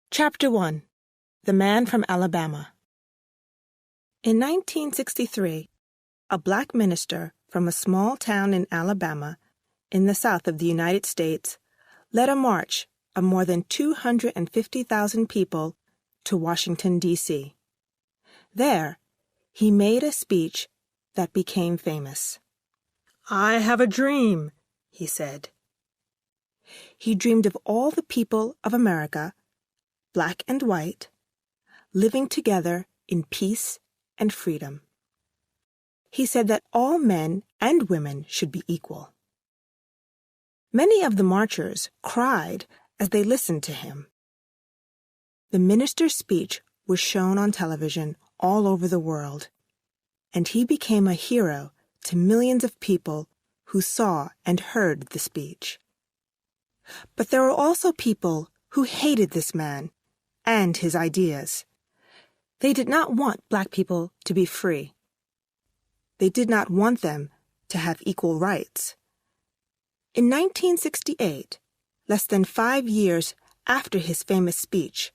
Chapter 1. The Man from Alabama. In 1963, a black minister from a small town in Alabama, in the south of the United States, led a march of more than 250,000 people to Washington, D.C. There, he made a speech that became famous. "I have a dream," he said. He dreamed of all the people of America, black and white, living together in peace and freedom. He said that all men and women should be equal. Many of the marchers cried as they listened to him. The minister's speech was shown on television all over the world, and he became a hero to millions of people who saw and heard the speech. But there were also people who hated this man and his ideas. They did not want black people to be free. They did not want them to have equal rights. In 1968, less than 5 years after his famous speech,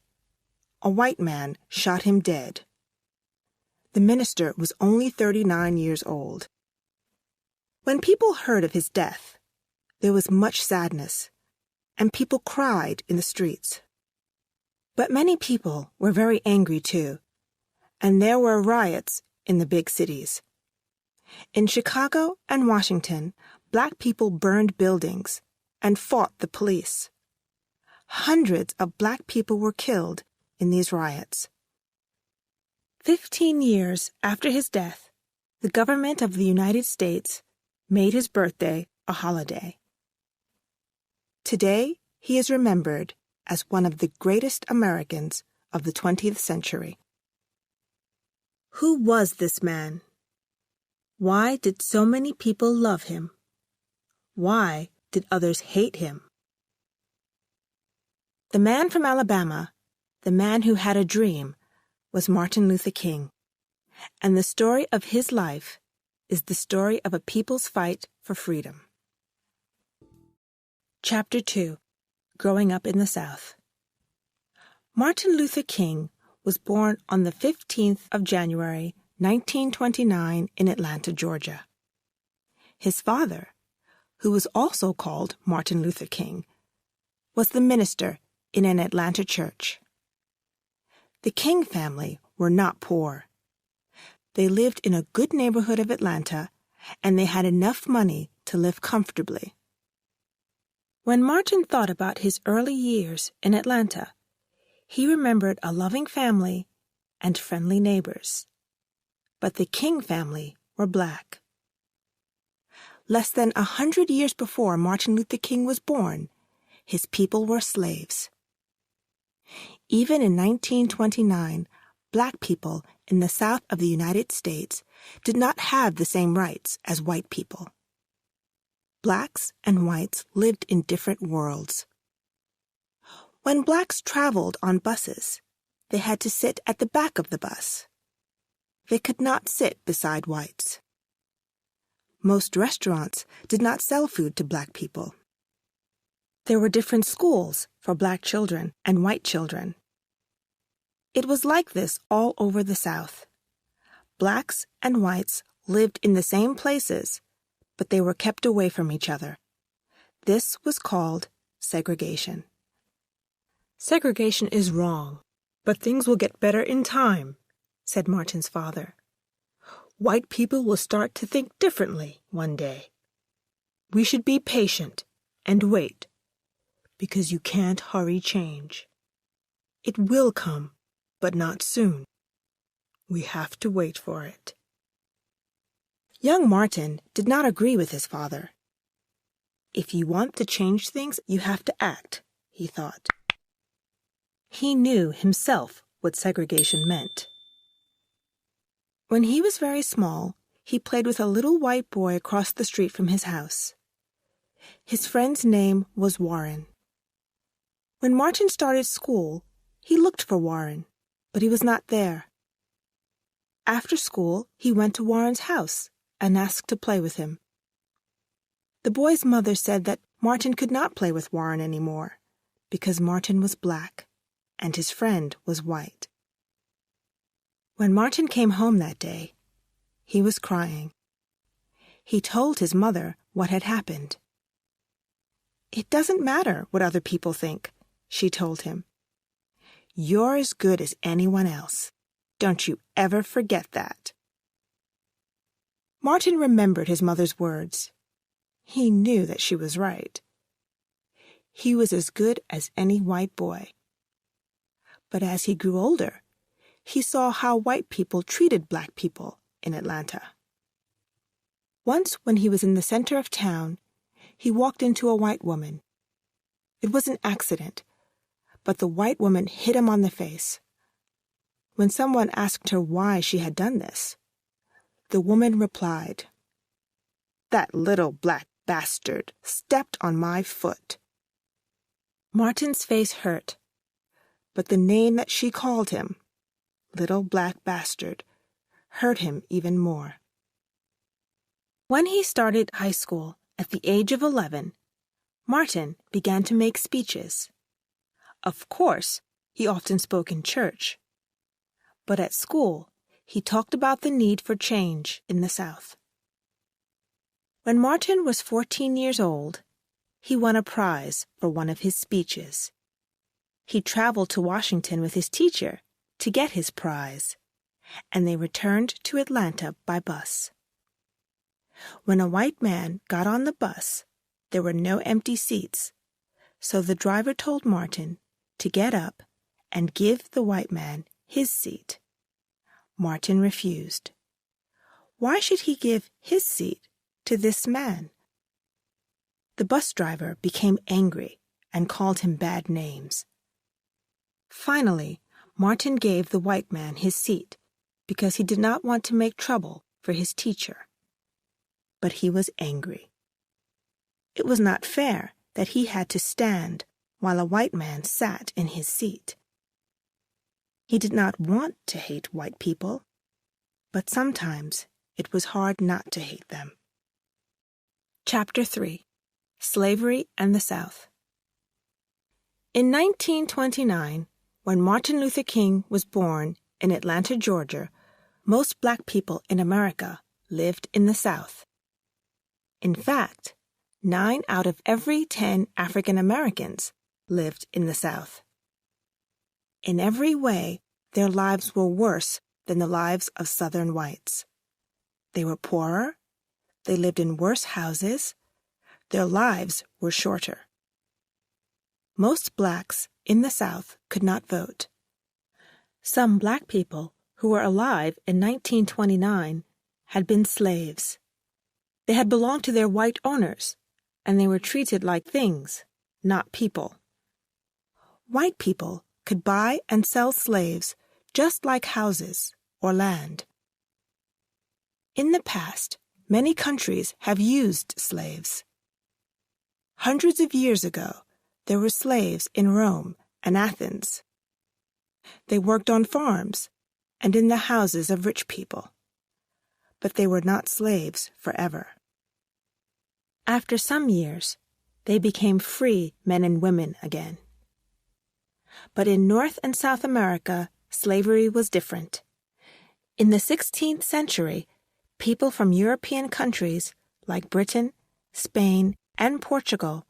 a white man shot him dead. The minister was only 39 years old. When people heard of his death, there was much sadness, and people cried in the streets. But many people were very angry too, and there were riots in the big cities. In Chicago and Washington, black people burned buildings and fought the police. Hundreds of black people were killed in these riots. 15 years after his death, the government of the United States made his birthday a holiday. Today, he is remembered as one of the greatest Americans of the 20th century. Who was this man? Why did so many people love him? Why did others hate him? The man from Alabama, the man who had a dream, was Martin Luther King, and the story of his life is the story of a people's fight for freedom. Chapter 2. Growing up in the South. Martin Luther King was born on the 15th of January, 1929 in Atlanta, Georgia. His father, who was also called Martin Luther King, was the minister in an Atlanta church. The King family were not poor. They lived in a good neighborhood of Atlanta, and they had enough money to live comfortably. When Martin thought about his early years in Atlanta, he remembered a loving family and friendly neighbors. But the King family were black. Less than 100 years before Martin Luther King was born, his people were slaves. Even in 1929, black people in the South of the United States did not have the same rights as white people. Blacks and whites lived in different worlds. When blacks traveled on buses, they had to sit at the back of the bus. They could not sit beside whites. Most restaurants did not sell food to black people. There were different schools for black children and white children. It was like this all over the South. Blacks and whites lived in the same places, but they were kept away from each other. This was called segregation. "Segregation is wrong, but things will get better in time," said Martin's father. "White people will start to think differently one day. We should be patient and wait, because you can't hurry change. It will come, but not soon. We have to wait for it." Young Martin did not agree with his father. If you want to change things, you have to act, he thought. He knew himself what segregation meant. When he was very small, he played with a little white boy across the street from his house. His friend's name was Warren. When Martin started school, he looked for Warren, but he was not there. After school, he went to Warren's house and asked to play with him. The boy's mother said that Martin could not play with Warren anymore because Martin was black and his friend was white. When Martin came home that day, he was crying. He told his mother what had happened. "It doesn't matter what other people think," she told him. "You're as good as anyone else. Don't you ever forget that." Martin remembered his mother's words. He knew that she was right. He was as good as any white boy. But as he grew older, he saw how white people treated black people in Atlanta. Once, when he was in the center of town, he walked into a white woman. It was an accident, but the white woman hit him on the face. When someone asked her why she had done this, the woman replied, "That little black bastard stepped on my foot." Martin's face hurt, but the name that she called him, little black bastard, hurt him even more. When he started high school at the age of 11, Martin began to make speeches. Of course, he often spoke in church. But at school, he talked about the need for change in the South. When Martin was 14 years old, he won a prize for one of his speeches. He traveled to Washington with his teacher to get his prize, and they returned to Atlanta by bus. When a white man got on the bus, there were no empty seats, so the driver told Martin to get up and give the white man his seat. Martin refused. Why should he give his seat to this man? The bus driver became angry and called him bad names. Finally, Martin gave the white man his seat because he did not want to make trouble for his teacher. But he was angry. It was not fair that he had to stand while a white man sat in his seat. He did not want to hate white people, but sometimes it was hard not to hate them. Chapter 3. Slavery and the South. In 1929, when Martin Luther King was born in Atlanta, Georgia, most black people in America lived in the South. In fact, 9 out of every 10 African Americans lived in the South. In every way, their lives were worse than the lives of Southern whites. They were poorer, they lived in worse houses, their lives were shorter. Most blacks in the South could not vote. Some black people who were alive in 1929 had been slaves. They had belonged to their white owners, and they were treated like things, not people. White people could buy and sell slaves just like houses or land. In the past, many countries have used slaves. Hundreds of years ago, there were slaves in Rome and Athens. They worked on farms and in the houses of rich people. But they were not slaves forever. After some years, they became free men and women again. But in North and South America, slavery was different. In the 16th century, people from European countries like Britain, Spain, and Portugal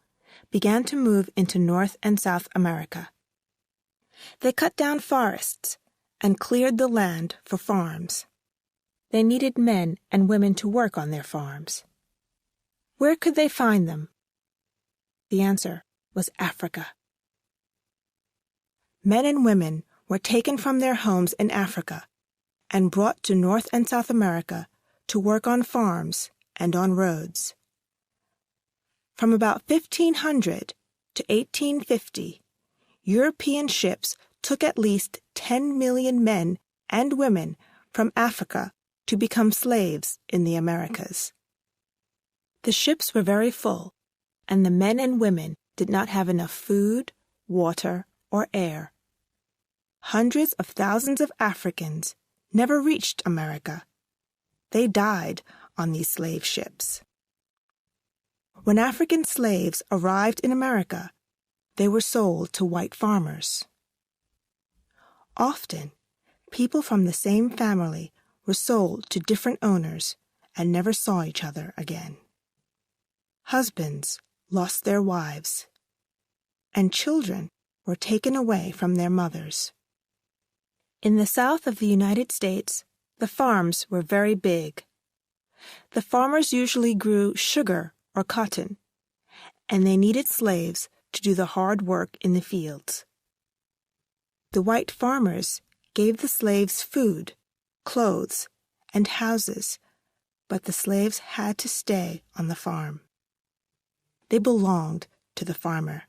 began to move into North and South America. They cut down forests and cleared the land for farms. They needed men and women to work on their farms. Where could they find them? The answer was Africa. Men and women were taken from their homes in Africa and brought to North and South America to work on farms and on roads. From about 1500 to 1850, European ships took at least 10 million men and women from Africa to become slaves in the Americas. The ships were very full, and the men and women did not have enough food, water, or air. Hundreds of thousands of Africans never reached America. They died on these slave ships. When African slaves arrived in America, they were sold to white farmers. Often, people from the same family were sold to different owners and never saw each other again. Husbands lost their wives, and children were taken away from their mothers. In the South of the United States, the farms were very big. The farmers usually grew sugar or cotton, and they needed slaves to do the hard work in the fields. The white farmers gave the slaves food, clothes, and houses, but the slaves had to stay on the farm. They belonged to the farmer.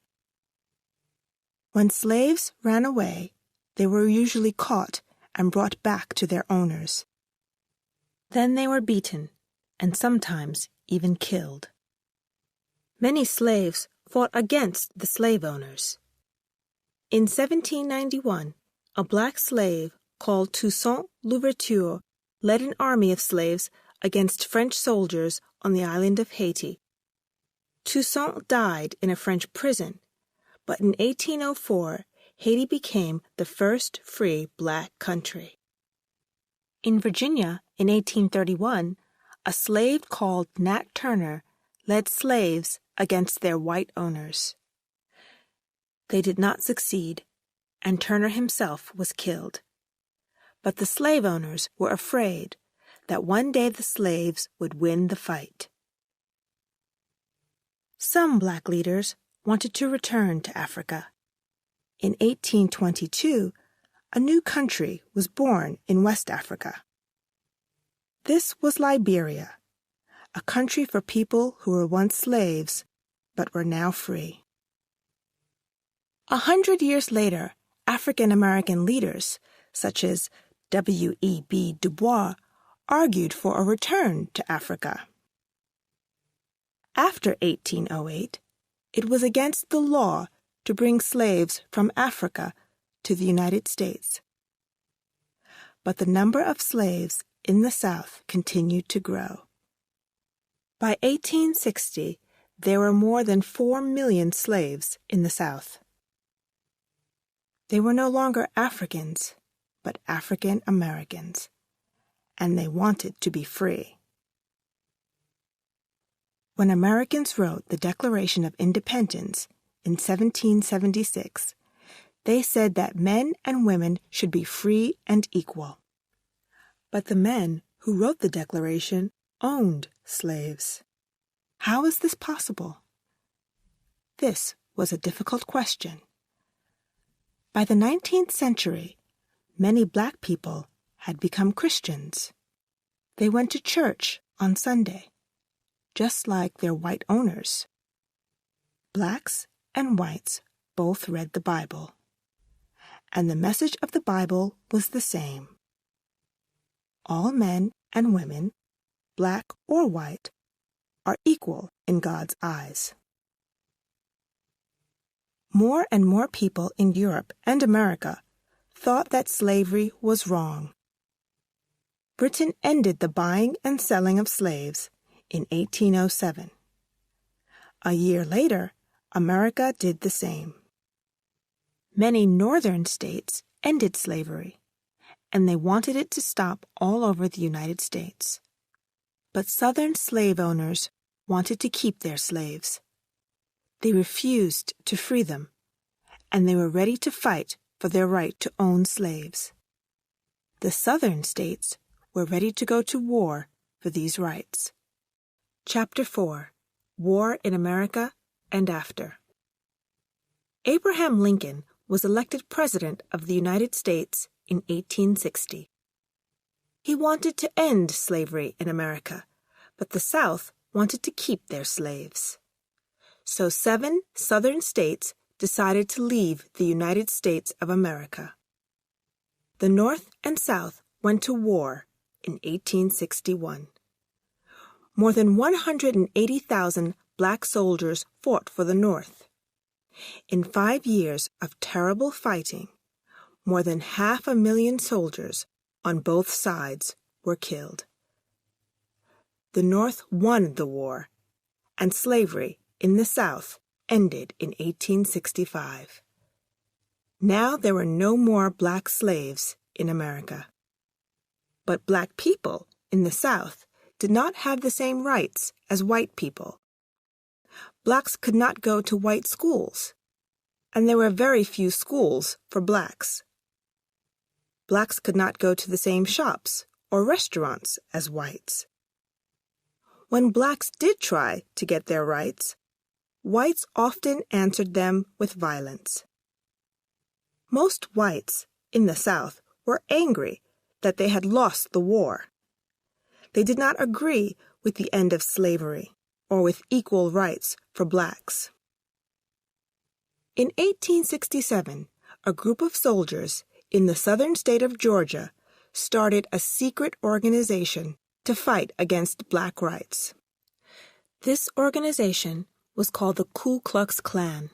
When slaves ran away, they were usually caught and brought back to their owners. Then they were beaten, and sometimes even killed. Many slaves fought against the slave owners. In 1791, a black slave called Toussaint Louverture led an army of slaves against French soldiers on the island of Haiti. Toussaint died in a French prison, but in 1804, Haiti became the first free black country. In Virginia, in 1831, a slave called Nat Turner led slaves against their white owners. They did not succeed, and Turner himself was killed. But the slave owners were afraid that one day the slaves would win the fight. Some black leaders wanted to return to Africa. In 1822, a new country was born in West Africa. This was Liberia, a country for people who were once slaves but were now free. 100 years later, African-American leaders, such as W.E.B. Du Bois, argued for a return to Africa. After 1808, it was against the law to bring slaves from Africa to the United States. But the number of slaves in the South continued to grow. By 1860, there were more than 4 million slaves in the South. They were no longer Africans, but African Americans, and they wanted to be free. When Americans wrote the Declaration of Independence in 1776, they said that men and women should be free and equal. But the men who wrote the Declaration owned slaves. How is this possible? This was a difficult question. By the 19th century, many black people had become Christians. They went to church on Sunday, just like their white owners. Blacks and whites both read the Bible, and the message of the Bible was the same. All men and women, black or white, are equal in God's eyes. More and more people in Europe and America thought that slavery was wrong. Britain ended the buying and selling of slaves in 1807. A year later, America did the same. Many northern states ended slavery, and they wanted it to stop all over the United States. But southern slave owners wanted to keep their slaves. They refused to free them, and they were ready to fight for their right to own slaves. The southern states were ready to go to war for these rights. Chapter 4. War in America and After. Abraham Lincoln was elected President of the United States in 1860. He wanted to end slavery in America, but the South wanted to keep their slaves. So 7 southern states decided to leave the United States of America. The North and South went to war in 1861. More than 180,000 black soldiers fought for the North. In 5 years of terrible fighting, more than 500,000 soldiers on both sides were killed. The North won the war, and slavery in the South ended in 1865. Now there were no more black slaves in America. But black people in the South did not have the same rights as white people. Blacks could not go to white schools, and there were very few schools for blacks. Blacks could not go to the same shops or restaurants as whites. When blacks did try to get their rights, whites often answered them with violence. Most whites in the South were angry that they had lost the war. They did not agree with the end of slavery or with equal rights for blacks. In 1867, a group of soldiers in the southern state of Georgia started a secret organization to fight against black rights. This organization was called the Ku Klux Klan.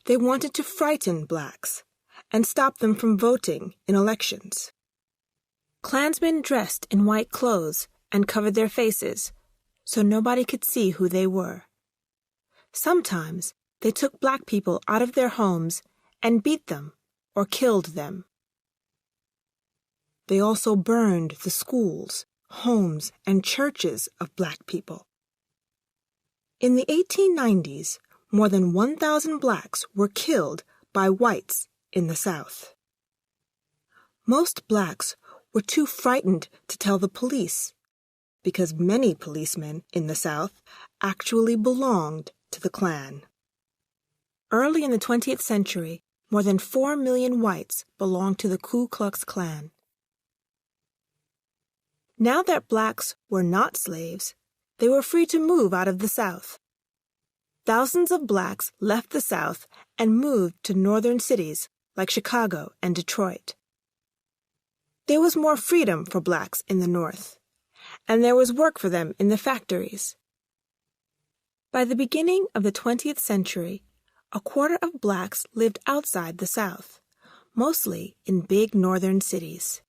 They wanted to frighten blacks and stop them from voting in elections. Klansmen dressed in white clothes and covered their faces so nobody could see who they were. Sometimes they took black people out of their homes and beat them or killed them. They also burned the schools, homes, and churches of black people. In the 1890s, more than 1,000 blacks were killed by whites in the South. Most blacks were too frightened to tell the police, because many policemen in the South actually belonged to the Klan. Early in the 20th century, more than 4 million whites belonged to the Ku Klux Klan. Now that blacks were not slaves, they were free to move out of the South. Thousands of blacks left the South and moved to northern cities like Chicago and Detroit. There was more freedom for blacks in the North, and there was work for them in the factories. By the beginning of the 20th century, a quarter of blacks lived outside the South, mostly in big northern cities.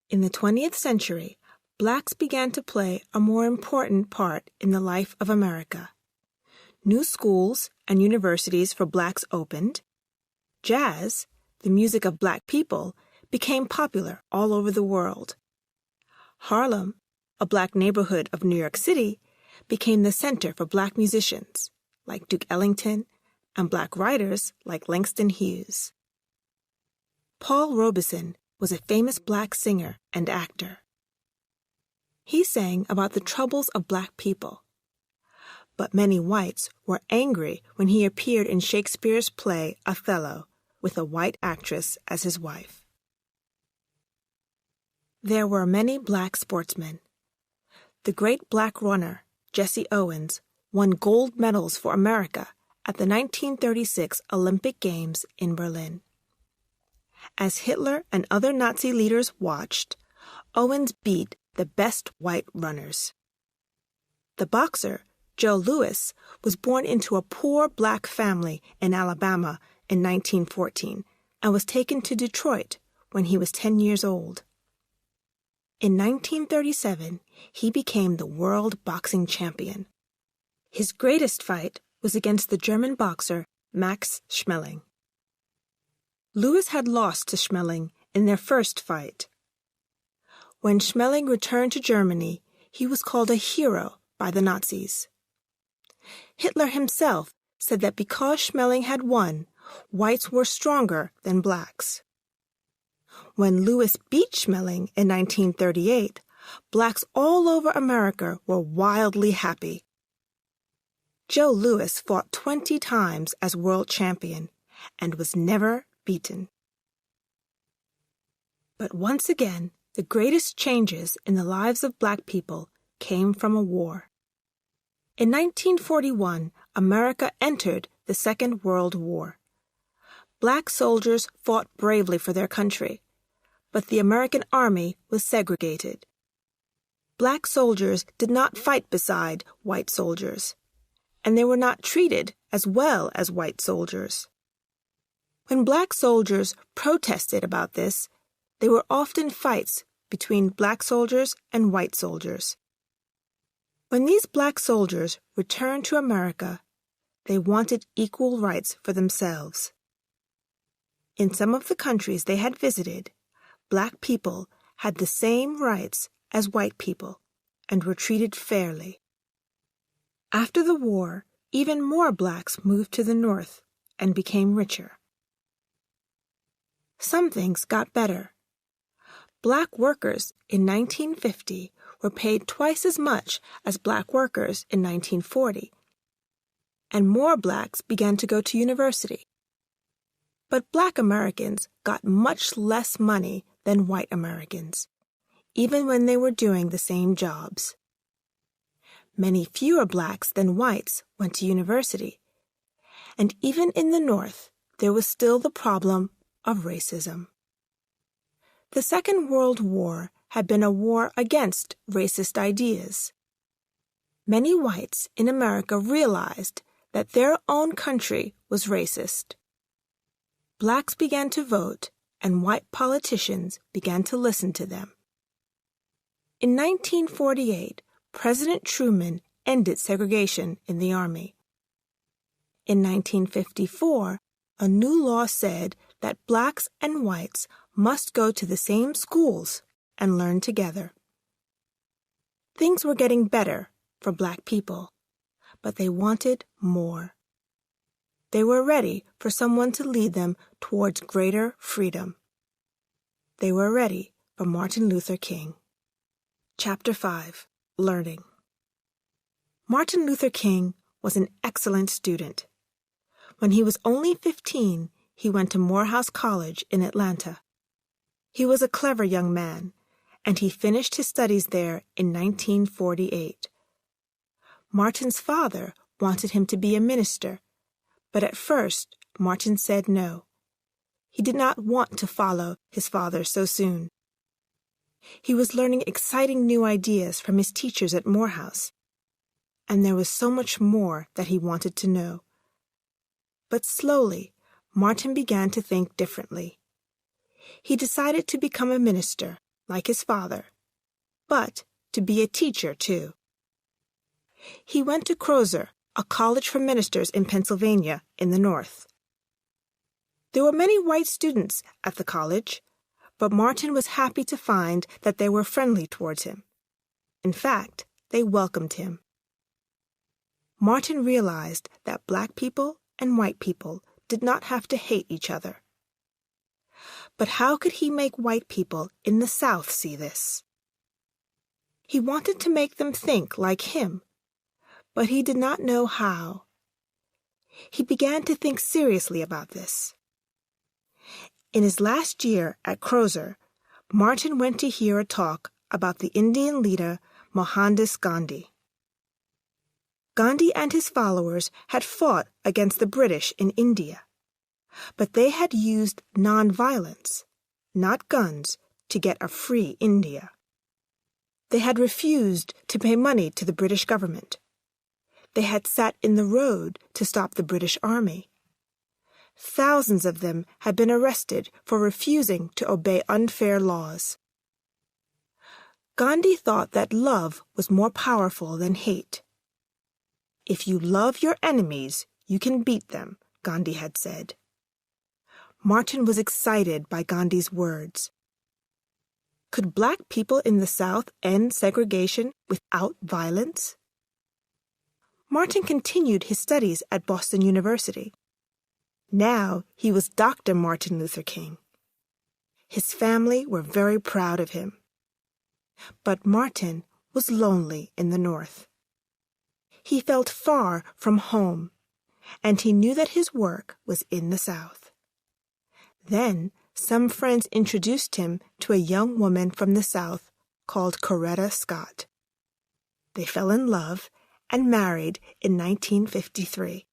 In the 20th century, blacks began to play a more important part in the life of America. New schools and universities for blacks opened. Jazz, the music of black people, became popular all over the world. Harlem, a black neighborhood of New York City, became the center for black musicians like Duke Ellington and black writers like Langston Hughes. Paul Robeson was a famous black singer and actor. He sang about the troubles of black people. But many whites were angry when he appeared in Shakespeare's play Othello with a white actress as his wife. There were many black sportsmen. The great black runner, Jesse Owens, won gold medals for America at the 1936 Olympic Games in Berlin. As Hitler and other Nazi leaders watched, Owens beat the best white runners. The boxer, Joe Louis, was born into a poor black family in Alabama in 1914 and was taken to Detroit when he was 10 years old. In 1937, he became the world boxing champion. His greatest fight was against the German boxer Max Schmeling. Louis had lost to Schmeling in their first fight. When Schmeling returned to Germany, he was called a hero by the Nazis. Hitler himself said that because Schmeling had won, whites were stronger than blacks. When Louis beat Schmeling in 1938, blacks all over America were wildly happy. Joe Louis fought 20 times as world champion and was never beaten. But once again, the greatest changes in the lives of black people came from a war. In 1941, America entered the Second World War. Black soldiers fought bravely for their country, but the American army was segregated. Black soldiers did not fight beside white soldiers, and they were not treated as well as white soldiers. When black soldiers protested about this, there were often fights between black soldiers and white soldiers. When these black soldiers returned to America, They wanted equal rights for themselves. In some of the countries they had visited, black people had the same rights as white people and were treated fairly. After the war, even more blacks moved to the North and became richer. Some things got better. Black workers in 1950 were paid twice as much as black workers in 1940, and more blacks began to go to university. But black Americans got much less money than white Americans, even when they were doing the same jobs. Many fewer blacks than whites went to university, and even in the North, there was still the problem of racism. The Second World War had been a war against racist ideas. Many whites in America realized that their own country was racist. Blacks began to vote, and white politicians began to listen to them. In 1948, President Truman ended segregation in the Army. In 1954, a new law said that blacks and whites must go to the same schools and learn together. Things were getting better for black people, but they wanted more. They were ready for someone to lead them towards greater freedom. They were ready for Martin Luther King. Chapter 5. Learning. Martin Luther King was an excellent student. When he was only 15, he went to Morehouse College in Atlanta. He was a clever young man, and he finished his studies there in 1948. Martin's father wanted him to be a minister, but at first Martin said no. He did not want to follow his father so soon. He was learning exciting new ideas from his teachers at Morehouse, and there was so much more that he wanted to know. But slowly, Martin began to think differently. He decided to become a minister, like his father, but to be a teacher, too. He went to Crozer, a college for ministers in Pennsylvania, in the North. There were many white students at the college, but Martin was happy to find that they were friendly towards him. In fact, they welcomed him. Martin realized that black people and white people did not have to hate each other. But how could he make white people in the South see this? He wanted to make them think like him, but he did not know how. He began to think seriously about this. In his last year at Crozer, Martin went to hear a talk about the Indian leader Mohandas Gandhi. Gandhi and his followers had fought against the British in India, but they had used nonviolence, not guns, to get a free India. They had refused to pay money to the British government. They had sat in the road to stop the British Army. Thousands of them had been arrested for refusing to obey unfair laws. Gandhi thought that love was more powerful than hate. If you love your enemies, you can beat them, Gandhi had said. Martin was excited by Gandhi's words. Could black people in the South end segregation without violence? Martin continued his studies at Boston University. Now he was Dr. Martin Luther King. His family were very proud of him. But Martin was lonely in the North. He felt far from home, and he knew that his work was in the South. Then some friends introduced him to a young woman from the South called Coretta Scott. They fell in love and married in 1953.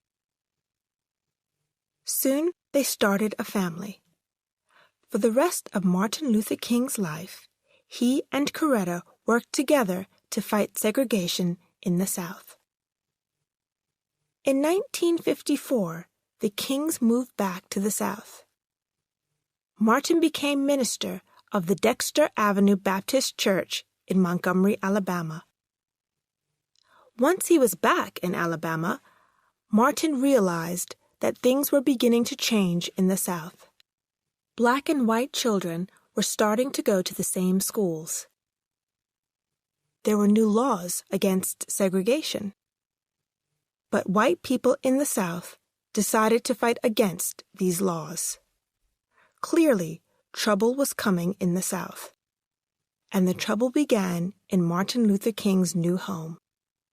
Soon they started a family. For the rest of Martin Luther King's life, he and Coretta worked together to fight segregation in the South. In 1954, the Kings moved back to the South. Martin became minister of the Dexter Avenue Baptist Church in Montgomery, Alabama. Once he was back in Alabama, Martin realized that things were beginning to change in the South. Black and white children were starting to go to the same schools. There were new laws against segregation. But white people in the South decided to fight against these laws. Clearly, trouble was coming in the South. And the trouble began in Martin Luther King's new home,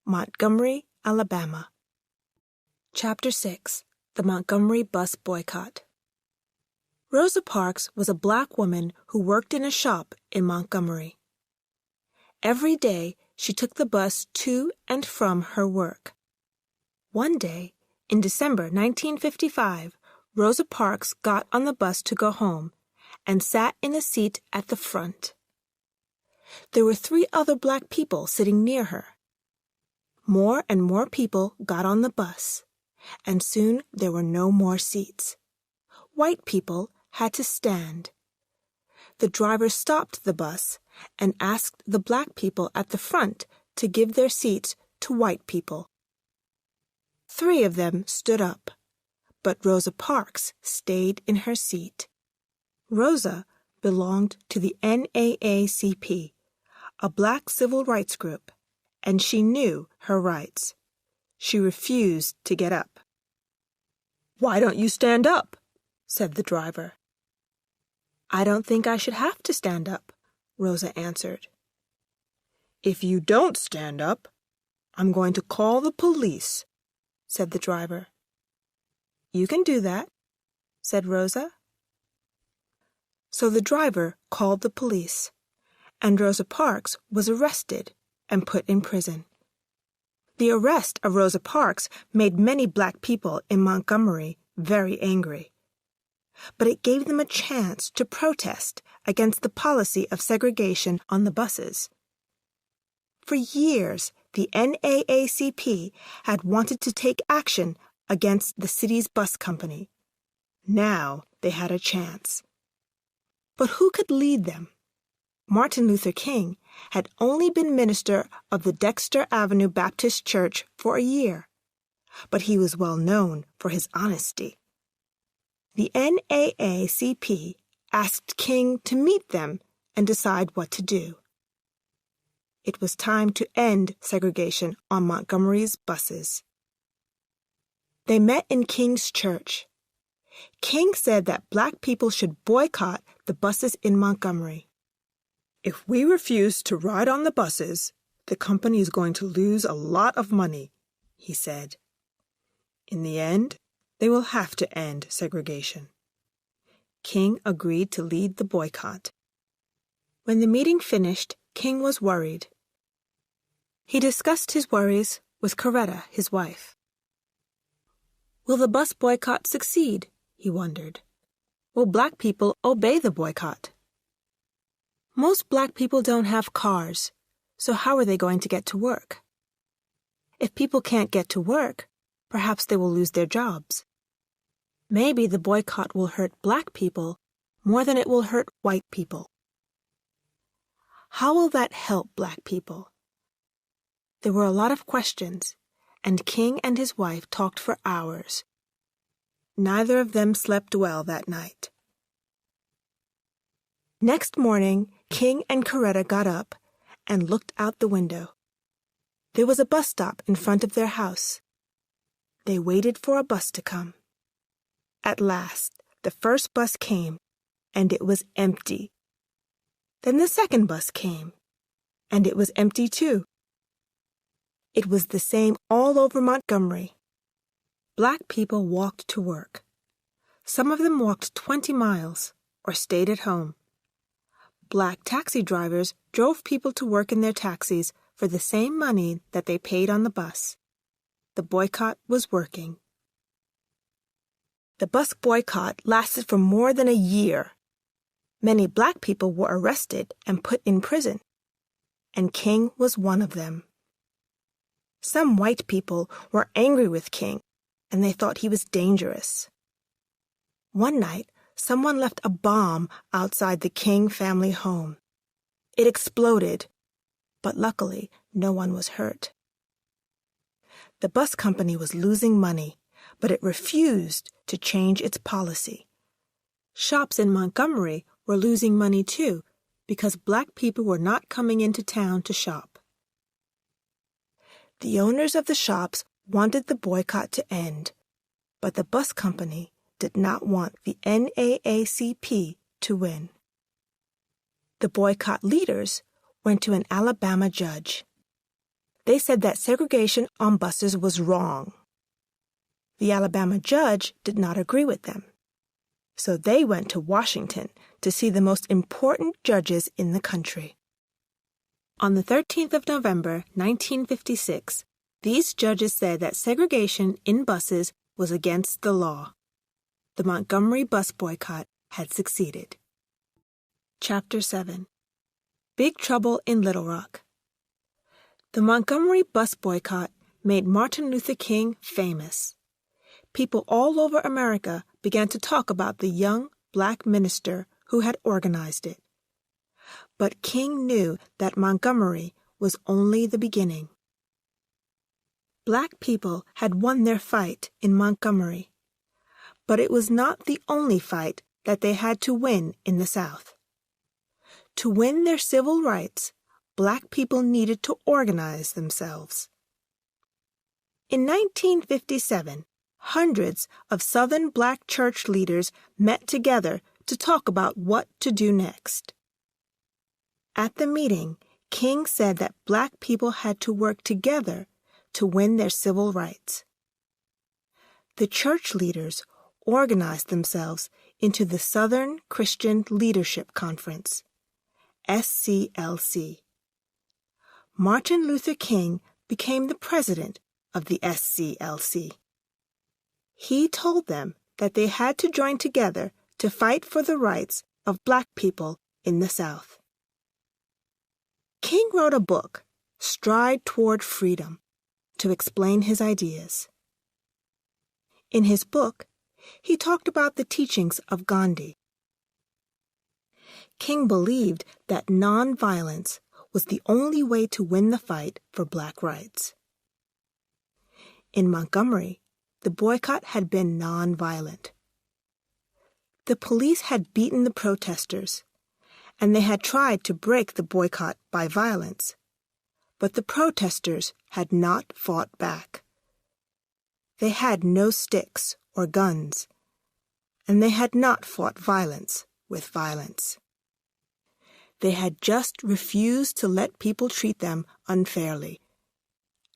Montgomery, Alabama. Chapter 6. The Montgomery Bus Boycott. Rosa Parks was a black woman who worked in a shop in Montgomery. Every day, she took the bus to and from her work. One day, in December 1955, Rosa Parks got on the bus to go home and sat in a seat at the front. There were 3 other black people sitting near her. More and more people got on the bus, and soon there were no more seats. White people had to stand. The driver stopped the bus and asked the black people at the front to give their seats to white people. 3 of them stood up, but Rosa Parks stayed in her seat. Rosa belonged to the NAACP, a black civil rights group, and she knew her rights. She refused to get up. "Why don't you stand up?" said the driver. "I don't think I should have to stand up," Rosa answered. "If you don't stand up, I'm going to call the police," said the driver. "You can do that," said Rosa. So the driver called the police, and Rosa Parks was arrested and put in prison. The arrest of Rosa Parks made many black people in Montgomery very angry. But it gave them a chance to protest against the policy of segregation on the buses. For years, the NAACP had wanted to take action against the city's bus company. Now they had a chance. But who could lead them? Martin Luther King had only been minister of the Dexter Avenue Baptist Church for a year, but he was well known for his honesty. The NAACP asked King to meet them and decide what to do. It was time to end segregation on Montgomery's buses. They met in King's church. King said that black people should boycott the buses in Montgomery. "If we refuse to ride on the buses, the company is going to lose a lot of money," he said. In the end, they will have to end segregation. King agreed to lead the boycott. When the meeting finished, King was worried. He discussed his worries with Coretta, his wife. Will the bus boycott succeed? He wondered. Will black people obey the boycott? Most black people don't have cars, so how are they going to get to work? If people can't get to work, perhaps they will lose their jobs. Maybe the boycott will hurt black people more than it will hurt white people. How will that help black people? There were a lot of questions, and King and his wife talked for hours. Neither of them slept well that night. Next morning, King and Coretta got up and looked out the window. There was a bus stop in front of their house. They waited for a bus to come. At last, the first bus came, and it was empty. Then the second bus came, and it was empty too. It was the same all over Montgomery. Black people walked to work. Some of them walked 20 miles or stayed at home. Black taxi drivers drove people to work in their taxis for the same money that they paid on the bus. The boycott was working. The bus boycott lasted for more than a year. Many black people were arrested and put in prison, and King was one of them. Some white people were angry with King, and they thought he was dangerous. One night, someone left a bomb outside the King family home. It exploded, but luckily no one was hurt. The bus company was losing money, but it refused to change its policy. Shops in Montgomery were losing money too, because black people were not coming into town to shop. The owners of the shops wanted the boycott to end, but the bus company did not want the NAACP to win. The boycott leaders went to an Alabama judge. They said that segregation on buses was wrong. The Alabama judge did not agree with them, so they went to Washington to see the most important judges in the country. On the 13th of November, 1956, these judges said that segregation in buses was against the law. The Montgomery bus boycott had succeeded. Chapter 7. Big Trouble in Little Rock. The Montgomery bus boycott made Martin Luther King famous. People all over America began to talk about the young black minister who had organized it. But King knew that Montgomery was only the beginning. Black people had won their fight in Montgomery, but it was not the only fight that they had to win in the South. To win their civil rights, black people needed to organize themselves. In 1957, hundreds of Southern black church leaders met together to talk about what to do next. At the meeting, King said that black people had to work together to win their civil rights. The church leaders organized themselves into the Southern Christian Leadership Conference, SCLC. Martin Luther King became the president of the SCLC. He told them that they had to join together to fight for the rights of black people in the South. King wrote a book, Stride Toward Freedom, to explain his ideas. In his book, he talked about the teachings of Gandhi. King believed that nonviolence was the only way to win the fight for black rights. In Montgomery, the boycott had been nonviolent. The police had beaten the protesters, and they had tried to break the boycott by violence, but the protesters had not fought back. They had no sticks or guns, and they had not fought violence with violence. They had just refused to let people treat them unfairly,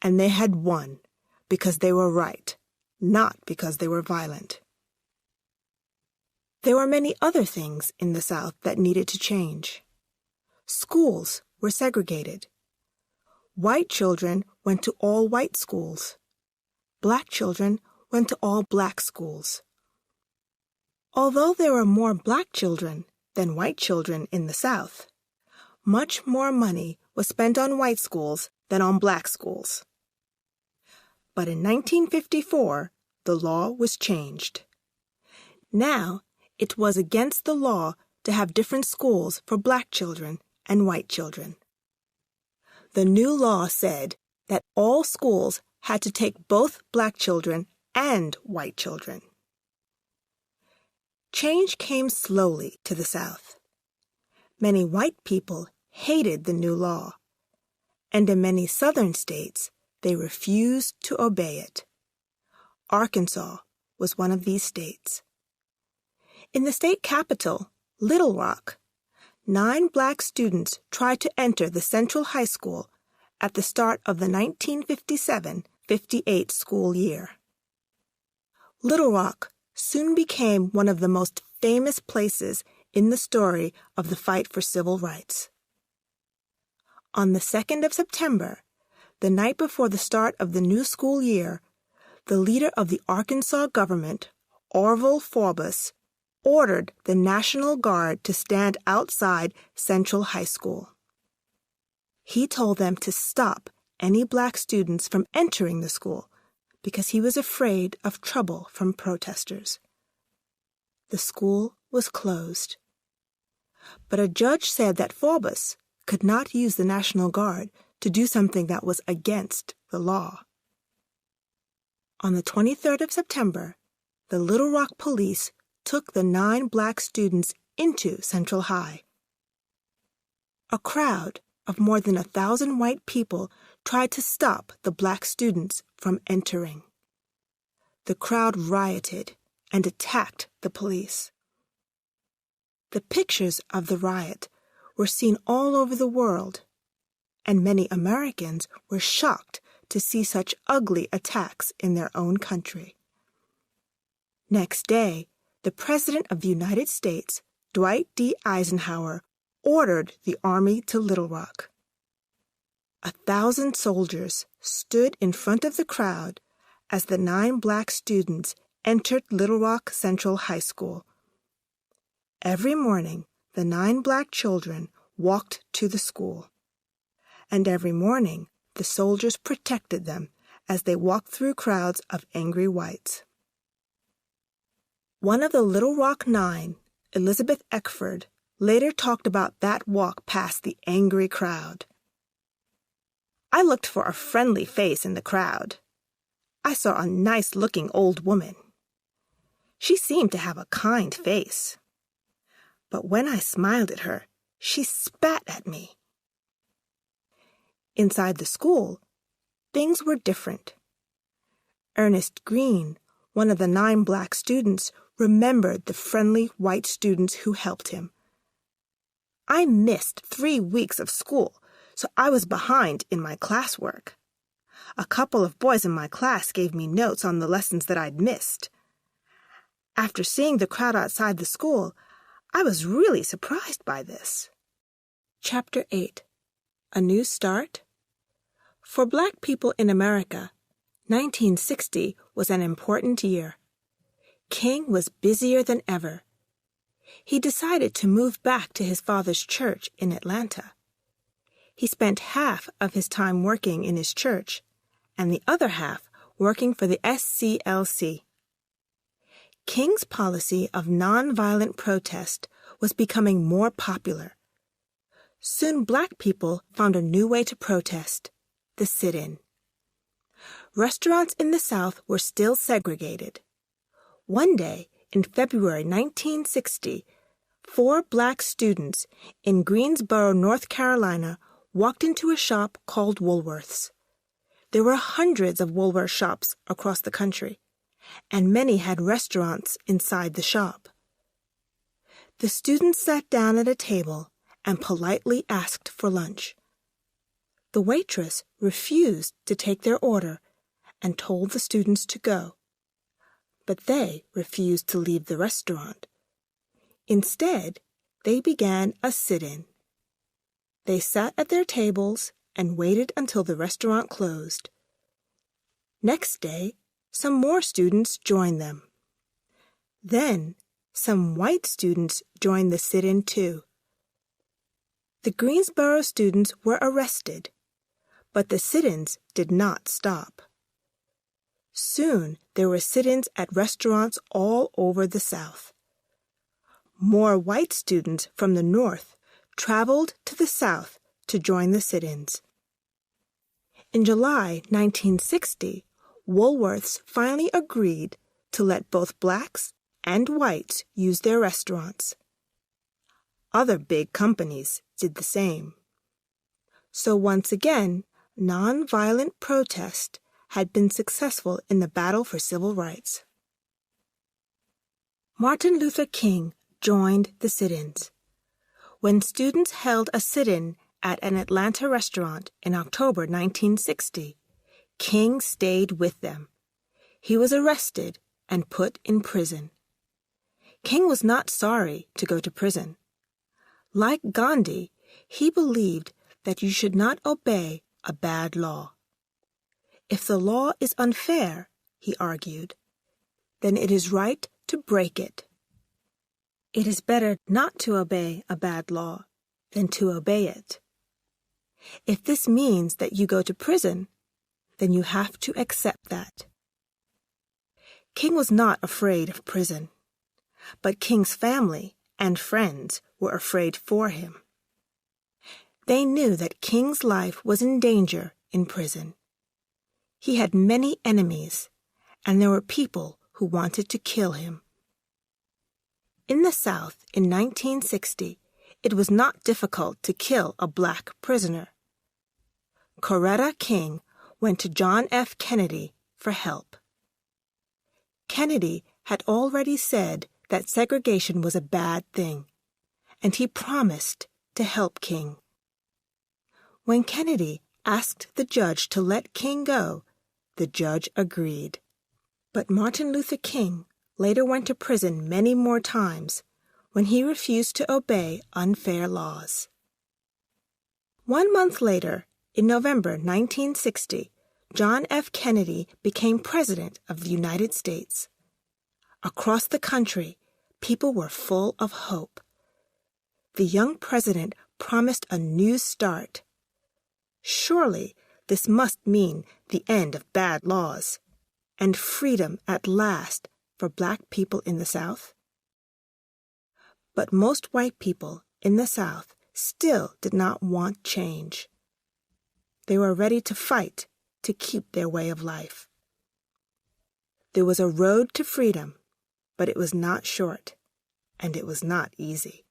and they had won because they were right, not because they were violent. There were many other things in the South that needed to change. Schools were segregated. White children went to all white schools. Black children went to all black schools. Although there were more black children than white children in the South, much more money was spent on white schools than on black schools. But in 1954, the law was changed. Now, it was against the law to have different schools for black children and white children. The new law said that all schools had to take both black children and white children. Change came slowly to the South. Many white people hated the new law, and in many southern states, they refused to obey it. Arkansas was one of these states. In the state capital, Little Rock, 9 black students tried to enter the Central High School at the start of the 1957-58 school year. Little Rock soon became one of the most famous places in the story of the fight for civil rights. On the 2nd of September, the night before the start of the new school year, the leader of the Arkansas government, Orville Forbes, ordered the National Guard to stand outside Central High School. He told them to stop any black students from entering the school because he was afraid of trouble from protesters. The school was closed. But a judge said that Forbes could not use the National Guard to do something that was against the law. On the 23rd of September, the Little Rock police took the 9 black students into Central High. A crowd of more than 1,000 white people tried to stop the black students from entering. The crowd rioted and attacked the police. The pictures of the riot were seen all over the world, and many Americans were shocked to see such ugly attacks in their own country. Next day, the President of the United States, Dwight D. Eisenhower, ordered the army to Little Rock. 1,000 soldiers stood in front of the crowd as the 9 black students entered Little Rock Central High School. Every morning, the 9 black children walked to the school, and every morning the soldiers protected them as they walked through crowds of angry whites. One of the Little Rock 9, Elizabeth Eckford, later talked about that walk past the angry crowd. "I looked for a friendly face in the crowd. I saw a nice-looking old woman. She seemed to have a kind face. But when I smiled at her, she spat at me." Inside the school, things were different. Ernest Green, one of the 9 black students, remembered the friendly white students who helped him. "I missed 3 weeks of school, so I was behind in my classwork. A couple of boys in my class gave me notes on the lessons that I'd missed. After seeing the crowd outside the school, I was really surprised by this." Chapter 8. A New Start? For black people in America, 1960 was an important year. King was busier than ever. He decided to move back to his father's church in Atlanta. He spent half of his time working in his church and the other half working for the SCLC. King's policy of nonviolent protest was becoming more popular. Soon black people found a new way to protest: the sit-in. Restaurants in the South were still segregated. One day, in February 1960, 4 black students in Greensboro, North Carolina, walked into a shop called Woolworth's. There were hundreds of Woolworth shops across the country, and many had restaurants inside the shop. The students sat down at a table and politely asked for lunch. The waitress refused to take their order and told the students to go. But they refused to leave the restaurant. Instead, they began a sit-in. They sat at their tables and waited until the restaurant closed. Next day, some more students joined them. Then, some white students joined the sit-in too. The Greensboro students were arrested, but the sit-ins did not stop. Soon, there were sit-ins at restaurants all over the South. More white students from the North traveled to the South to join the sit-ins. In July 1960, Woolworth's finally agreed to let both blacks and whites use their restaurants. Other big companies did the same. So once again, nonviolent protest had been successful in the battle for civil rights. Martin Luther King joined the sit-ins. When students held a sit-in at an Atlanta restaurant in October 1960, King stayed with them. He was arrested and put in prison. King was not sorry to go to prison. Like Gandhi, he believed that you should not obey a bad law. If the law is unfair, he argued, then it is right to break it. It is better not to obey a bad law than to obey it. If this means that you go to prison, then you have to accept that. King was not afraid of prison, but King's family and friends were afraid for him. They knew that King's life was in danger in prison. He had many enemies, and there were people who wanted to kill him. In the South in 1960, it was not difficult to kill a black prisoner. Coretta King went to John F. Kennedy for help. Kennedy had already said that segregation was a bad thing, and he promised to help King. When Kennedy asked the judge to let King go, the judge agreed. But Martin Luther King later went to prison many more times when he refused to obey unfair laws. 1 month later, in November 1960, John F. Kennedy became President of the United States. Across the country, people were full of hope. The young president promised a new start. Surely this must mean the end of bad laws and freedom at last for black people in the South. But most white people in the South still did not want change. They were ready to fight to keep their way of life. There was a road to freedom, but it was not short, and it was not easy.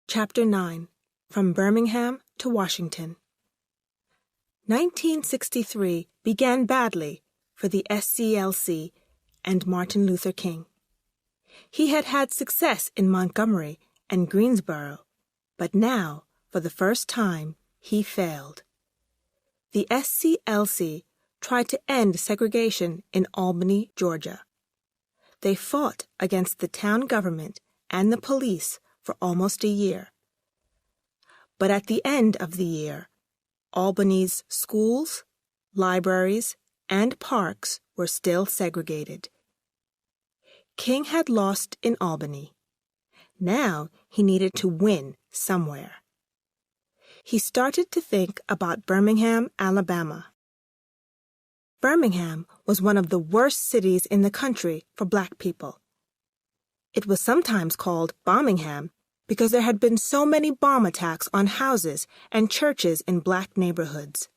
Chapter 9. From Birmingham to Washington. 1963 began badly for the SCLC and Martin Luther King. He had had success in Montgomery and Greensboro, but now, for the first time, he failed. The SCLC tried to end segregation in Albany, Georgia. They fought against the town government and the police for almost a year. But at the end of the year, Albany's schools, libraries, and parks were still segregated. King had lost in Albany. Now he needed to win somewhere. He started to think about Birmingham, Alabama. Birmingham was one of the worst cities in the country for black people. It was sometimes called Bombingham because there had been so many bomb attacks on houses and churches in black neighborhoods.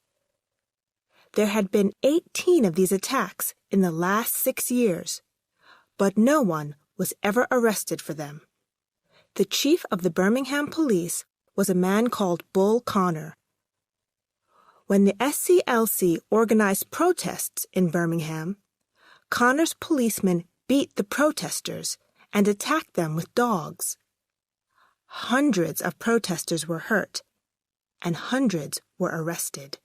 There had been 18 of these attacks in the last 6 years, but no one was ever arrested for them. The chief of the Birmingham police was a man called Bull Connor. When the SCLC organized protests in Birmingham, Connor's policemen beat the protesters and attacked them with dogs. Hundreds of protesters were hurt, and hundreds were arrested.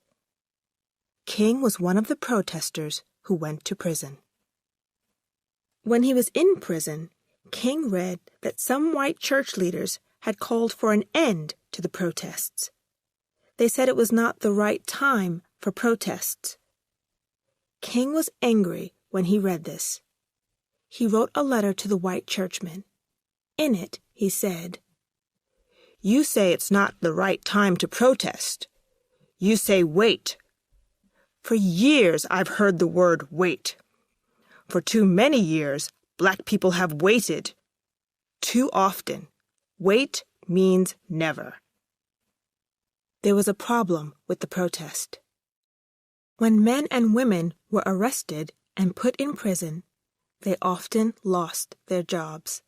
King was one of the protesters who went to prison. When he was in prison, King read that some white church leaders had called for an end to the protests. They said it was not the right time for protests. King was angry when he read this. He wrote a letter to the white churchmen. In it, he said, "You say it's not the right time to protest. You say wait. For years I've heard the word wait. For too many years, black people have waited. Too often. Wait means never." There was a problem with the protest. When men and women were arrested and put in prison, they often lost their jobs.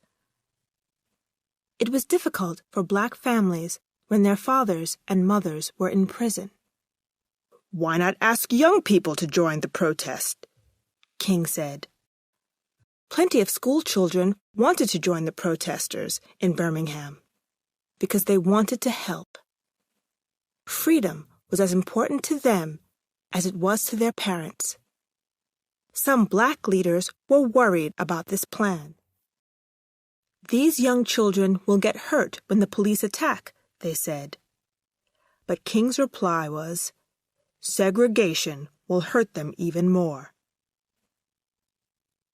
It was difficult for black families when their fathers and mothers were in prison. "Why not ask young people to join the protest?" King said. Plenty of school children wanted to join the protesters in Birmingham because they wanted to help. Freedom was as important to them as it was to their parents. Some black leaders were worried about this plan. "These young children will get hurt when the police attack," they said. But King's reply was, "Segregation will hurt them even more."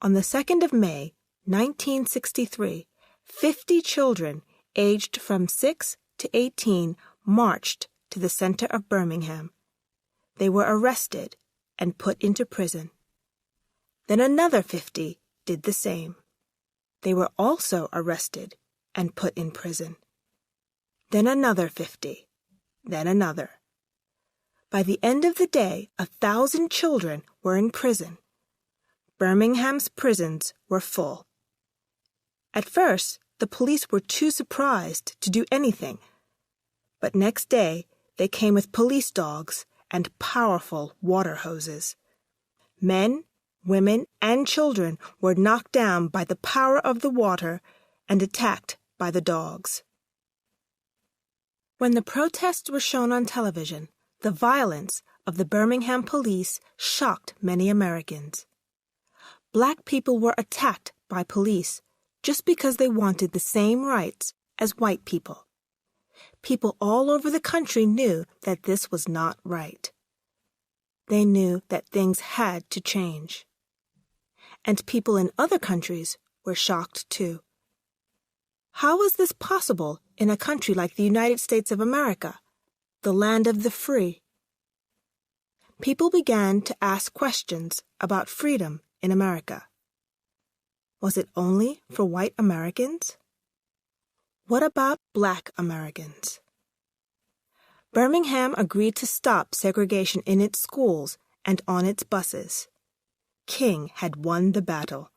On the 2nd of May, 1963, 50 children aged from 6 to 18 marched to the center of Birmingham. They were arrested and put into prison. Then another 50 did the same. They were also arrested and put in prison. Then another 50. Then another. By the end of the day, 1,000 children were in prison. Birmingham's prisons were full. At first, the police were too surprised to do anything, but next day they came with police dogs and powerful water hoses. Men, women, and children were knocked down by the power of the water and attacked by the dogs. When the protests were shown on television, the violence of the Birmingham police shocked many Americans. Black people were attacked by police just because they wanted the same rights as white people. People all over the country knew that this was not right. They knew that things had to change. And people in other countries were shocked too. How was this possible in a country like the United States of America, the land of the free? People began to ask questions about freedom in America. Was it only for white Americans? What about Black Americans? Birmingham agreed to stop segregation in its schools and on its buses. King had won the battle.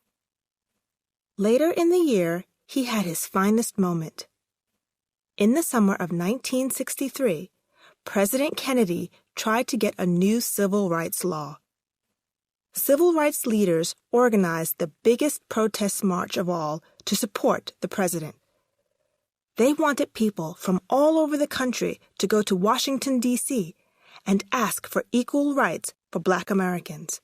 Later in the year, he had his finest moment. In the summer of 1963, President Kennedy tried to get a new civil rights law. Civil rights leaders organized the biggest protest march of all to support the president. They wanted people from all over the country to go to Washington, D.C., and ask for equal rights for Black Americans.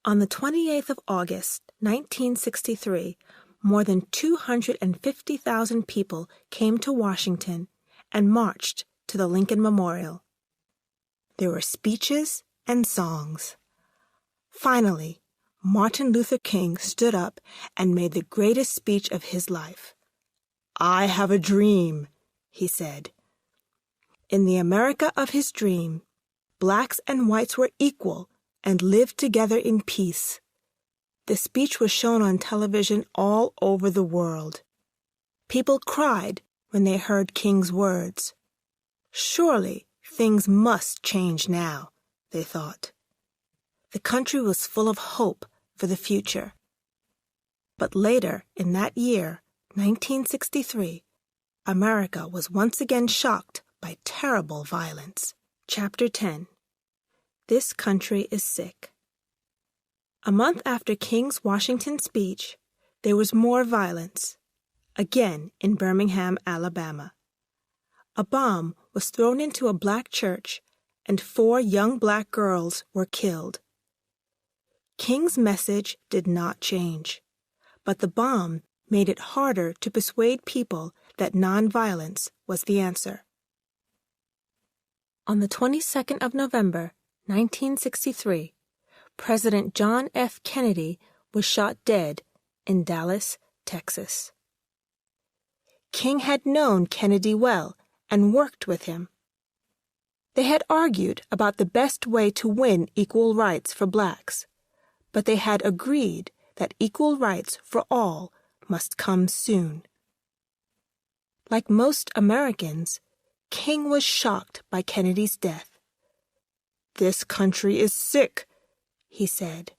On the 28th of August, 1963, more than 250,000 people came to Washington and marched to the Lincoln Memorial. There were speeches and songs. Finally, Martin Luther King stood up and made the greatest speech of his life. "I have a dream," he said. In the America of his dream, blacks and whites were equal and lived together in peace. The speech was shown on television all over the world. People cried when they heard King's words. Surely things must change now, they thought. The country was full of hope for the future. But later in that year, 1963, America was once again shocked by terrible violence. Chapter 10. This Country is Sick. A month after King's Washington speech, there was more violence, again in Birmingham, Alabama. A bomb was thrown into a black church, and 4 young black girls were killed. King's message did not change, but the bomb made it harder to persuade people that nonviolence was the answer. On the 22nd of November, 1963, President John F. Kennedy was shot dead in Dallas, Texas. King had known Kennedy well and worked with him. They had argued about the best way to win equal rights for blacks, but they had agreed that equal rights for all must come soon. Like most Americans, King was shocked by Kennedy's death. "This country is sick," he said.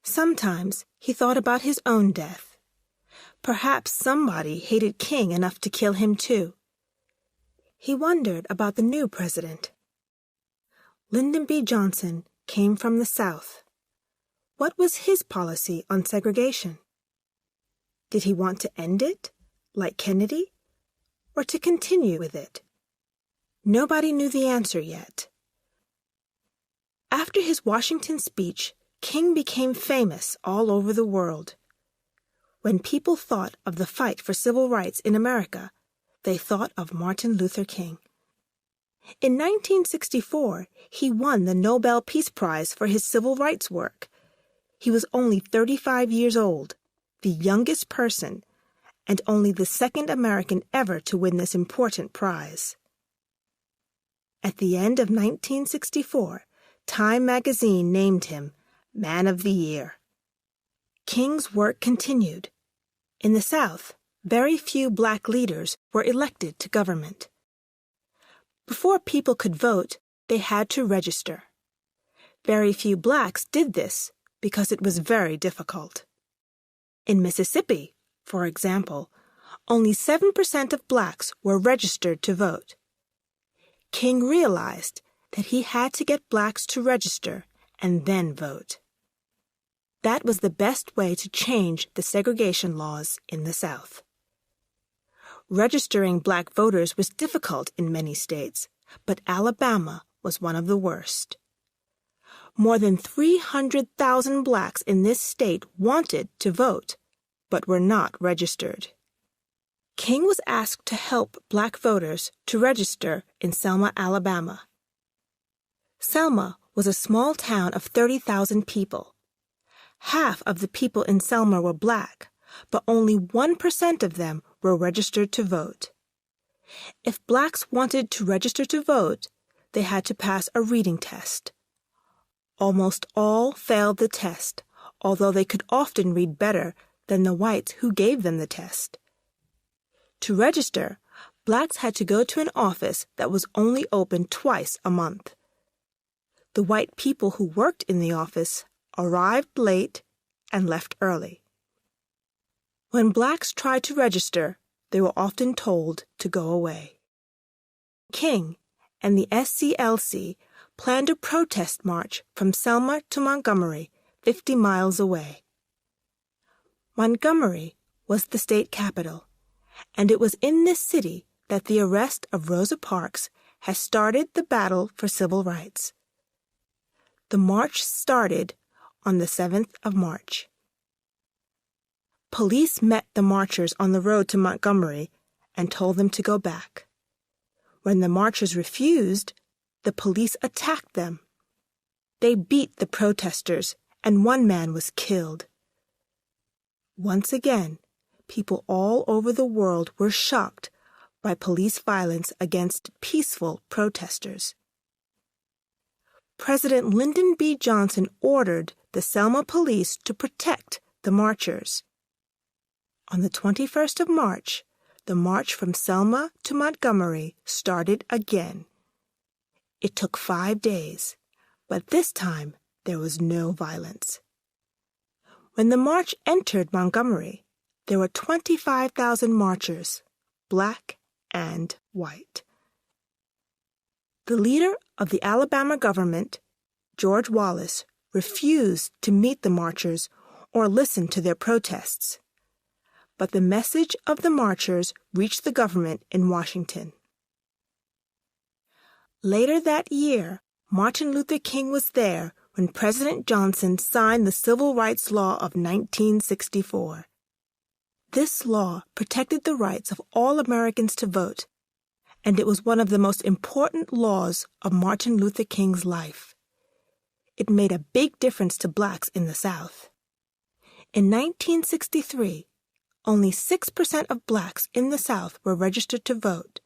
Sometimes he thought about his own death. Perhaps somebody hated King enough to kill him too. He wondered about the new president. Lyndon B. Johnson came from the South. What was his policy on segregation? Did he want to end it, like Kennedy, or to continue with it? Nobody knew the answer yet. After his Washington speech, King became famous all over the world. When people thought of the fight for civil rights in America, they thought of Martin Luther King. In 1964, he won the Nobel Peace Prize for his civil rights work. He was only 35 years old, the youngest person, and only the second American ever to win this important prize. At the end of 1964, Time magazine named him Man of the Year. King's work continued. In the South, very few black leaders were elected to government. Before people could vote, they had to register. Very few blacks did this because it was very difficult. In Mississippi, for example, only 7% of blacks were registered to vote. King realized that he had to get blacks to register and then vote. That was the best way to change the segregation laws in the South. Registering black voters was difficult in many states, but Alabama was one of the worst. More than 300,000 blacks in this state wanted to vote, but were not registered. King was asked to help black voters to register in Selma, Alabama. Selma was a small town of 30,000 people. Half of the people in Selma were black, but only 1% of them were registered to vote. If blacks wanted to register to vote, they had to pass a reading test. Almost all failed the test, although they could often read better than the whites who gave them the test. To register, blacks had to go to an office that was only open twice a month. The white people who worked in the office arrived late and left early. When blacks tried to register, they were often told to go away. King and the SCLC planned a protest march from Selma to Montgomery, 50 miles away. Montgomery was the state capital, and it was in this city that the arrest of Rosa Parks has started the battle for civil rights. The march started on the 7th of March. Police met the marchers on the road to Montgomery and told them to go back. When the marchers refused, the police attacked them. They beat the protesters, and one man was killed. Once again, people all over the world were shocked by police violence against peaceful protesters. President Lyndon B. Johnson ordered the Selma police to protect the marchers. On the 21st of March, the march from Selma to Montgomery started again. It took 5 days, but this time there was no violence. When the march entered Montgomery, there were 25,000 marchers, black and white. The leader of the Alabama government, George Wallace, refused to meet the marchers or listen to their protests. But the message of the marchers reached the government in Washington. Later that year, Martin Luther King was there when President Johnson signed the Civil Rights Law of 1964. This law protected the rights of all Americans to vote, and it was one of the most important laws of Martin Luther King's life. It made a big difference to blacks in the South. In 1963, only 6% of blacks in the South were registered to vote.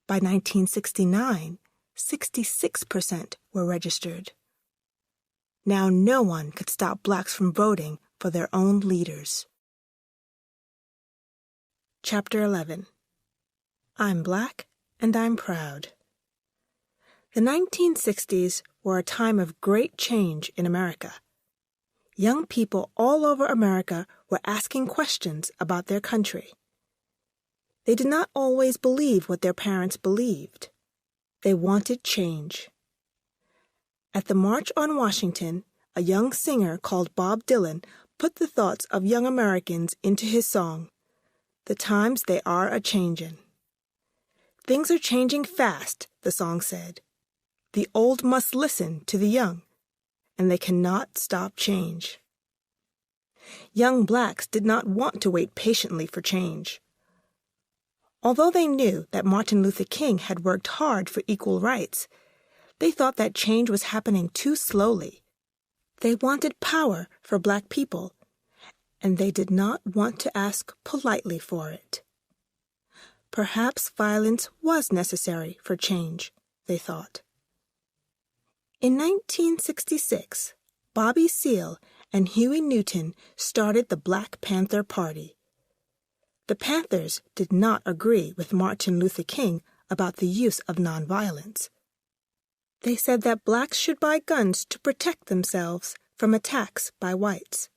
By 1969, 66% were registered. Now no one could stop blacks from voting for their own leaders. Chapter 11. I'm Black and I'm Proud. The 1960s were a time of great change in America. Young people all over America were asking questions about their country. They did not always believe what their parents believed. They wanted change. At the March on Washington, a young singer called Bob Dylan put the thoughts of young Americans into his song, "The Times They Are A-Changin'." "Things are changing fast," the song said. "The old must listen to the young, and they cannot stop change." Young blacks did not want to wait patiently for change. Although they knew that Martin Luther King had worked hard for equal rights, they thought that change was happening too slowly. They wanted power for black people, and they did not want to ask politely for it. Perhaps violence was necessary for change, they thought. In 1966, Bobby Seale and Huey Newton started the Black Panther Party. The Panthers did not agree with Martin Luther King about the use of nonviolence. They said that blacks should buy guns to protect themselves from attacks by whites.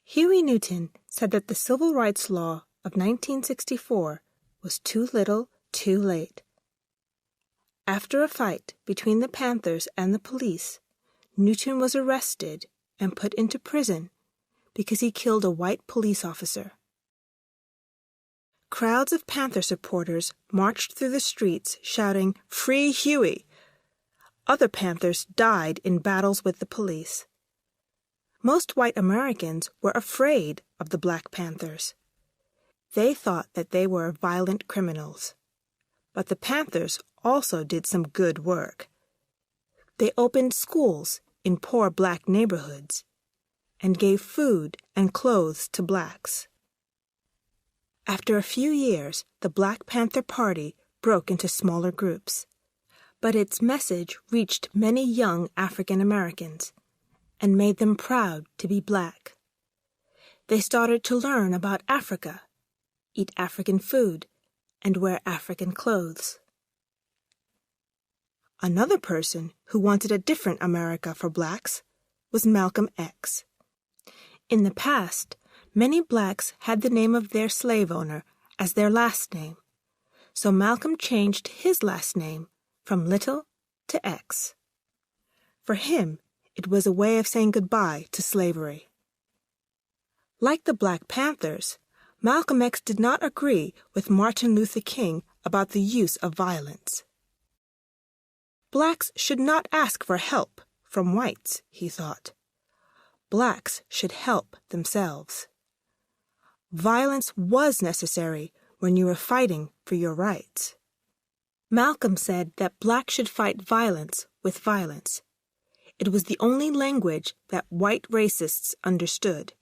Huey Newton said that the Civil Rights Law of 1964 was too little, too late. After a fight between the Panthers and the police, Newton was arrested and put into prison because he killed a white police officer. Crowds of Panther supporters marched through the streets shouting, "Free Huey!" Other Panthers died in battles with the police. Most white Americans were afraid of the Black Panthers. They thought that they were violent criminals. But the Panthers also did some good work. They opened schools in poor black neighborhoods and gave food and clothes to blacks. After a few years, the Black Panther Party broke into smaller groups, but its message reached many young African Americans and made them proud to be black. They started to learn about Africa, eat African food, and wear African clothes. Another person who wanted a different America for blacks was Malcolm X. In the past, many blacks had the name of their slave owner as their last name, so Malcolm changed his last name from Little to X. For him, it was a way of saying goodbye to slavery. Like the Black Panthers, Malcolm X did not agree with Martin Luther King about the use of violence. Blacks should not ask for help from whites, he thought. Blacks should help themselves. Violence was necessary when you were fighting for your rights. Malcolm said that blacks should fight violence with violence. It was the only language that white racists understood.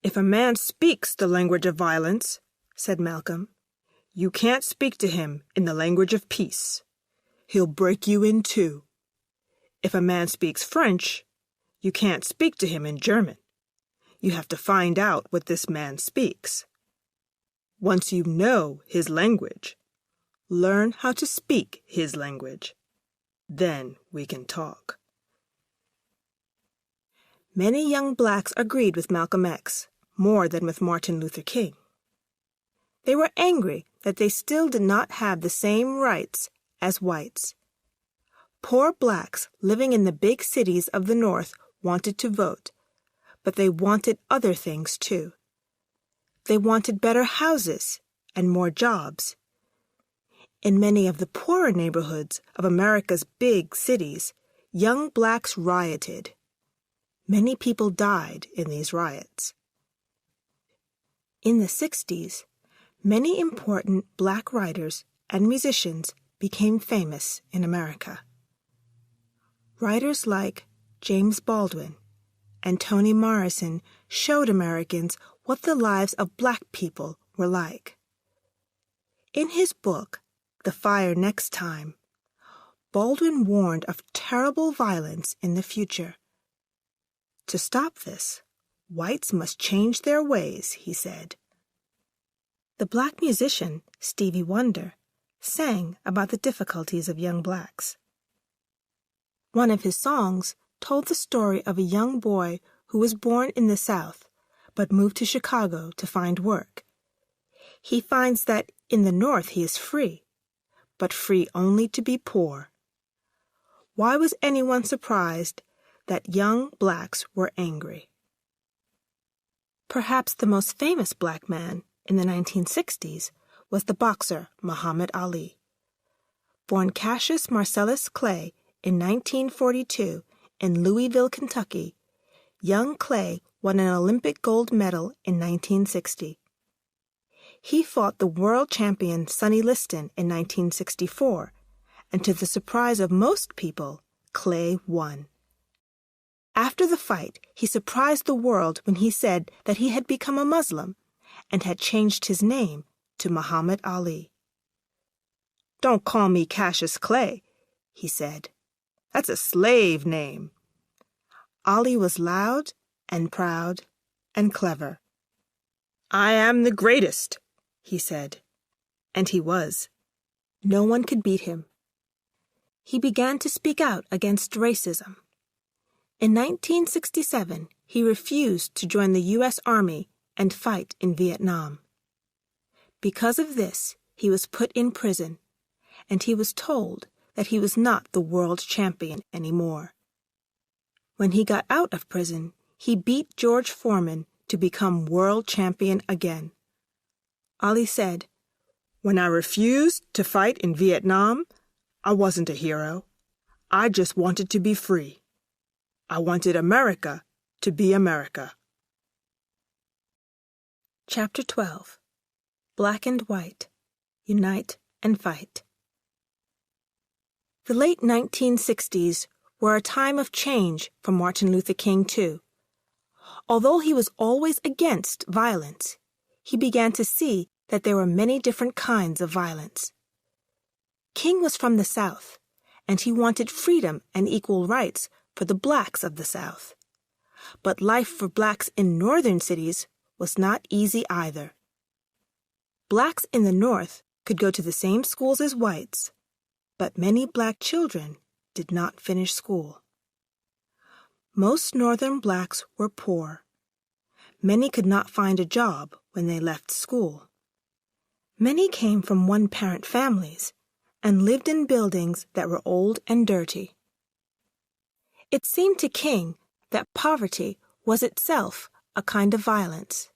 "If a man speaks the language of violence," said Malcolm, "you can't speak to him in the language of peace. He'll break you in two. If a man speaks French, you can't speak to him in German. You have to find out what this man speaks. Once you know his language, learn how to speak his language. Then we can talk." Many young blacks agreed with Malcolm X more than with Martin Luther King. They were angry that they still did not have the same rights as whites. Poor blacks living in the big cities of the North wanted to vote, but they wanted other things too. They wanted better houses and more jobs. In many of the poorer neighborhoods of America's big cities, young blacks rioted. Many people died in these riots. In the 60s, many important black writers and musicians became famous in America. Writers like James Baldwin and Toni Morrison showed Americans what the lives of black people were like. In his book, The Fire Next Time, Baldwin warned of terrible violence in the future. To stop this, whites must change their ways, he said. The black musician, Stevie Wonder, sang about the difficulties of young blacks. One of his songs told the story of a young boy who was born in the South but moved to Chicago to find work. He finds that in the North he is free, but free only to be poor. Why was anyone surprised that young blacks were angry? Perhaps the most famous black man in the 1960s was the boxer Muhammad Ali. Born Cassius Marcellus Clay in 1942 in Louisville, Kentucky, young Clay won an Olympic gold medal in 1960. He fought the world champion Sonny Liston in 1964, and to the surprise of most people, Clay won. After the fight, he surprised the world when he said that he had become a Muslim and had changed his name to Muhammad Ali. "Don't call me Cassius Clay," he said. "That's a slave name." Ali was loud and proud and clever. "I am the greatest," he said. And he was. No one could beat him. He began to speak out against racism. In 1967, he refused to join the U.S. Army and fight in Vietnam. Because of this, he was put in prison, and he was told that he was not the world champion anymore. When he got out of prison, he beat George Foreman to become world champion again. Ali said, "When I refused to fight in Vietnam, I wasn't a hero. I just wanted to be free. I wanted America to be America." Chapter 12. Black and White, Unite and Fight. The late 1960s were a time of change for Martin Luther King, too. Although he was always against violence, he began to see that there were many different kinds of violence. King was from the South, and he wanted freedom and equal rights for the blacks of the South. But life for blacks in northern cities was not easy either. Blacks in the North could go to the same schools as whites, but many black children did not finish school. Most northern blacks were poor. Many could not find a job when they left school. Many came from one-parent families and lived in buildings that were old and dirty. It seemed to King that poverty was itself a kind of violence.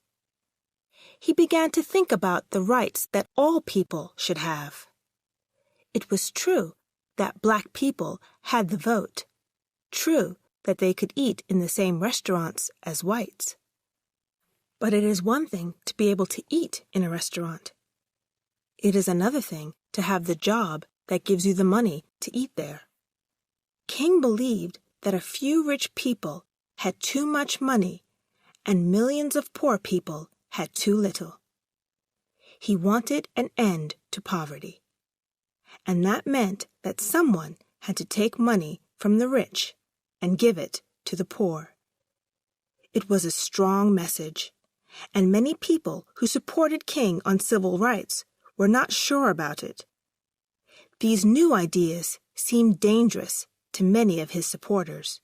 He began to think about the rights that all people should have. It was true that black people had the vote, true that they could eat in the same restaurants as whites. But it is one thing to be able to eat in a restaurant. It is another thing to have the job that gives you the money to eat there. King believed that a few rich people had too much money and millions of poor people had too little. He wanted an end to poverty. And that meant that someone had to take money from the rich and give it to the poor. It was a strong message, and many people who supported King on civil rights were not sure about it. These new ideas seemed dangerous to many of his supporters.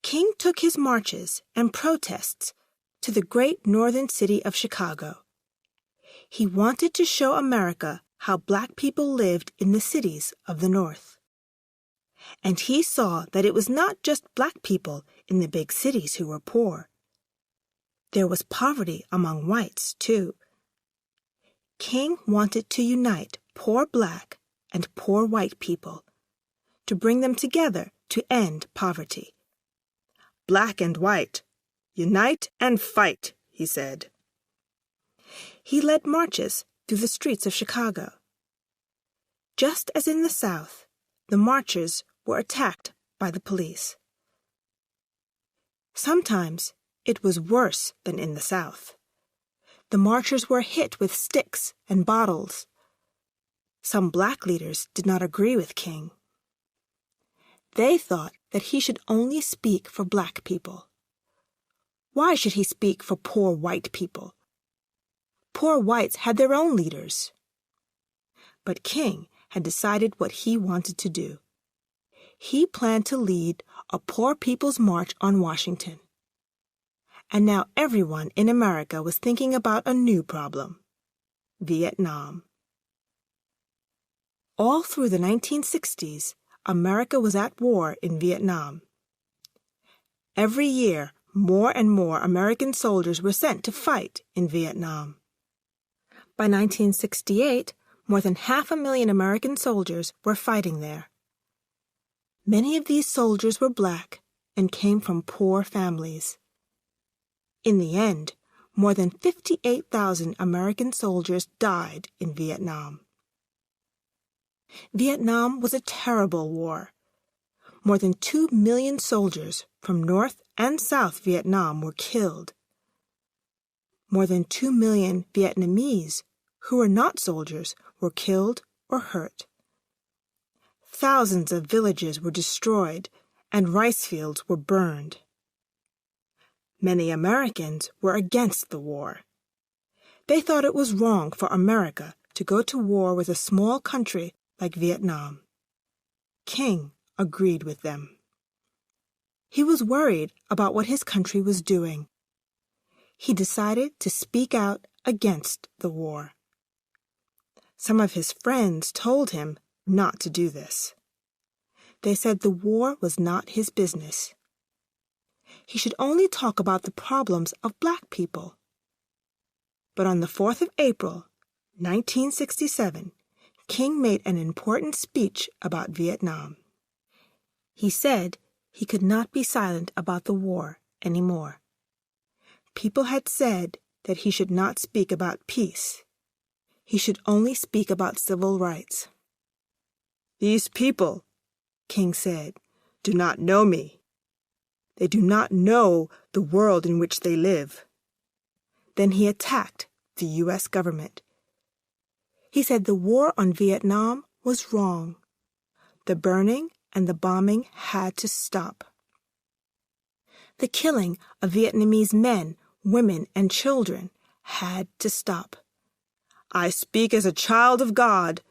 King took his marches and protests to the great northern city of Chicago. He wanted to show America how black people lived in the cities of the North. And he saw that it was not just black people in the big cities who were poor. There was poverty among whites, too. King wanted to unite poor black and poor white people, to bring them together to end poverty. "Black and white, unite and fight," he said. He led marches through the streets of Chicago. Just as in the South, the marchers were attacked by the police. Sometimes it was worse than in the South. The marchers were hit with sticks and bottles. Some black leaders did not agree with King. They thought that he should only speak for black people. Why should he speak for poor white people? Poor whites had their own leaders. But King had decided what he wanted to do. He planned to lead a Poor People's March on Washington. And now everyone in America was thinking about a new problem: Vietnam. All through the 1960s, America was at war in Vietnam. Every year, more and more American soldiers were sent to fight in Vietnam. By 1968, more than 500,000 American soldiers were fighting there. Many of these soldiers were black and came from poor families. In the end, more than 58,000 American soldiers died in Vietnam. Vietnam was a terrible war. More than 2 million soldiers from North and South Vietnam were killed. More than 2 million Vietnamese who were not soldiers were killed or hurt. Thousands of villages were destroyed and rice fields were burned. Many Americans were against the war. They thought it was wrong for America to go to war with a small country like Vietnam. King agreed with them. He was worried about what his country was doing. He decided to speak out against the war. Some of his friends told him not to do this. They said the war was not his business. He should only talk about the problems of black people. But on the 4th of April, 1967, King made an important speech about Vietnam. He said he could not be silent about the war anymore. People had said that he should not speak about peace. He should only speak about civil rights. "These people," King said, "do not know me. They do not know the world in which they live." Then he attacked the U.S. government. He said the war on Vietnam was wrong. The burning and the bombing had to stop. The killing of Vietnamese men, women, and children had to stop. "I speak as a child of God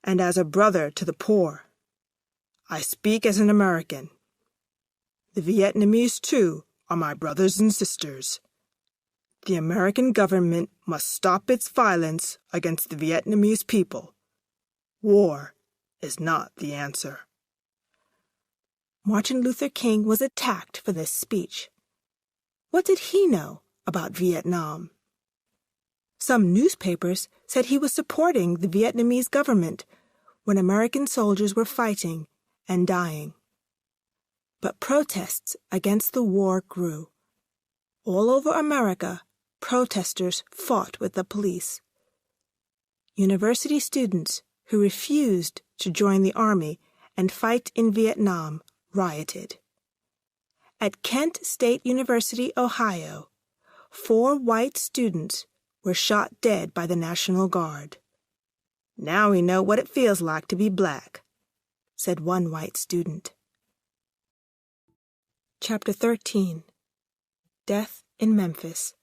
and as a brother to the poor. I speak as an American. The Vietnamese, too, are my brothers and sisters. The American government must stop its violence against the Vietnamese people. War is not the answer." Martin Luther King was attacked for this speech. What did he know about Vietnam? Some newspapers said he was supporting the Vietnamese government when American soldiers were fighting and dying. But protests against the war grew. All over America, protesters fought with the police. University students who refused to join the army and fight in Vietnam rioted. At Kent State University, Ohio, 4 white students were shot dead by the National Guard. "Now we know what it feels like to be black," said one white student. Chapter 13. Death in Memphis.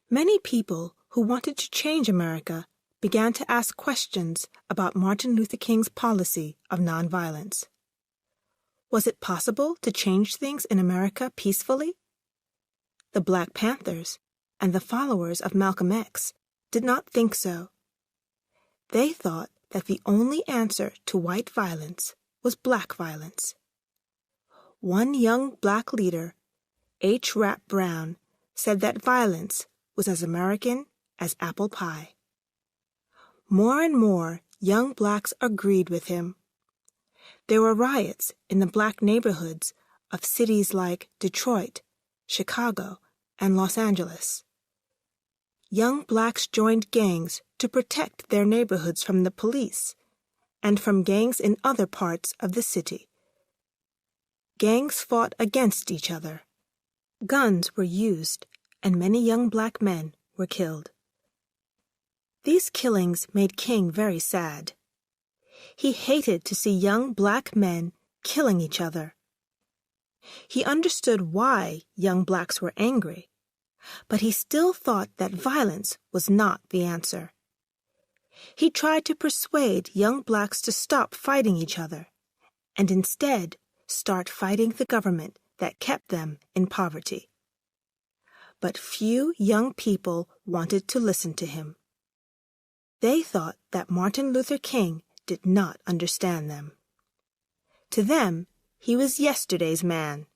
Many people who wanted to change America began to ask questions about Martin Luther King's policy of nonviolence. Was it possible to change things in America peacefully? The Black Panthers and the followers of Malcolm X did not think so. They thought that the only answer to white violence was black violence. One young black leader, H. Rap Brown, said that violence was as American as apple pie. More and more young blacks agreed with him. There were riots in the black neighborhoods of cities like Detroit, Chicago, and Los Angeles. Young blacks joined gangs to protect their neighborhoods from the police and from gangs in other parts of the city. Gangs fought against each other. Guns were used, and many young black men were killed. These killings made King very sad. He hated to see young black men killing each other. He understood why young blacks were angry, but he still thought that violence was not the answer. He tried to persuade young blacks to stop fighting each other and instead start fighting the government that kept them in poverty. But few young people wanted to listen to him. They thought that Martin Luther King did not understand them. To them, he was yesterday's man.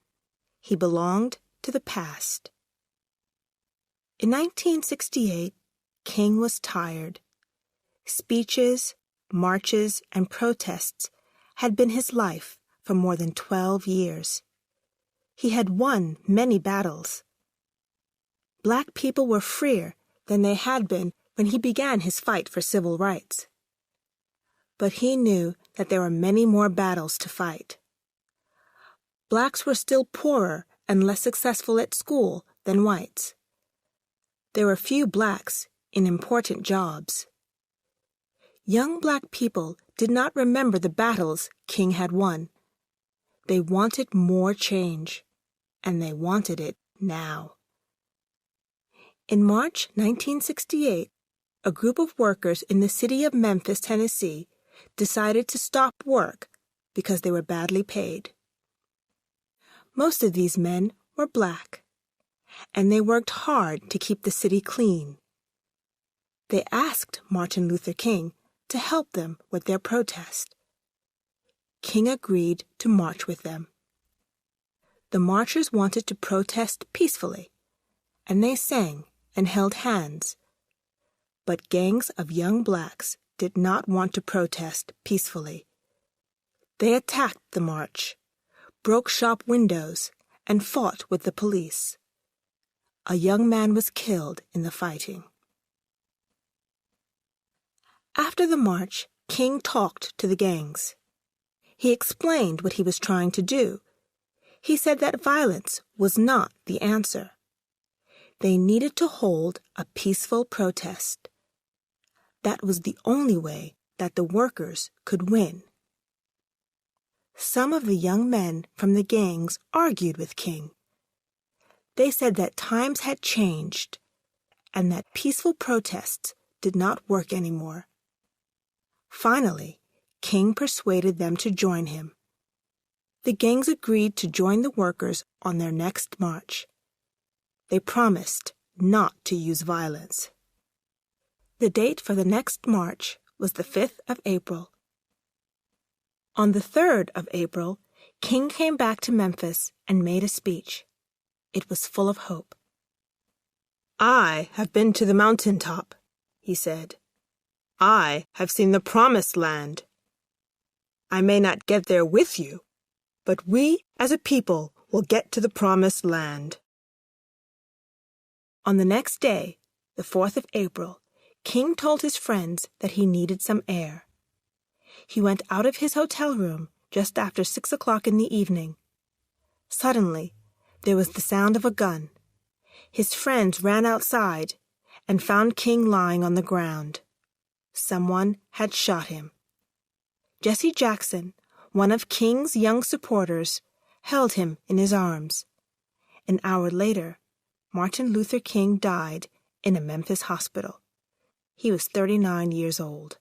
He belonged to the past. In 1968, King was tired. Speeches, marches, and protests had been his life for more than 12 years. He had won many battles. Black people were freer than they had been when he began his fight for civil rights. But he knew that there were many more battles to fight. Blacks were still poorer and less successful at school than whites. There were few blacks in important jobs. Young black people did not remember the battles King had won. They wanted more change, and they wanted it now. In March 1968, a group of workers in the city of Memphis, Tennessee, decided to stop work because they were badly paid. Most of these men were black, and they worked hard to keep the city clean. They asked Martin Luther King to help them with their protest. King agreed to march with them. The marchers wanted to protest peacefully, and they sang and held hands. But gangs of young blacks did not want to protest peacefully. They attacked the march, broke shop windows, and fought with the police. A young man was killed in the fighting. After the march, King talked to the gangs. He explained what he was trying to do. He said that violence was not the answer. They needed to hold a peaceful protest. That was the only way that the workers could win. Some of the young men from the gangs argued with King. They said that times had changed and that peaceful protests did not work anymore. Finally, King persuaded them to join him. The gangs agreed to join the workers on their next march. They promised not to use violence. The date for the next march was the 5th of April. On the 3rd of April, King came back to Memphis and made a speech. It was full of hope. "I have been to the mountaintop," he said. "I have seen the promised land. I may not get there with you, but we as a people will get to the promised land." On the next day, the 4th of April, King told his friends that he needed some air. He went out of his hotel room just after 6 o'clock in the evening. Suddenly, there was the sound of a gun. His friends ran outside and found King lying on the ground. Someone had shot him. Jesse Jackson, one of King's young supporters, held him in his arms. An hour later, Martin Luther King died in a Memphis hospital. He was 39 years old.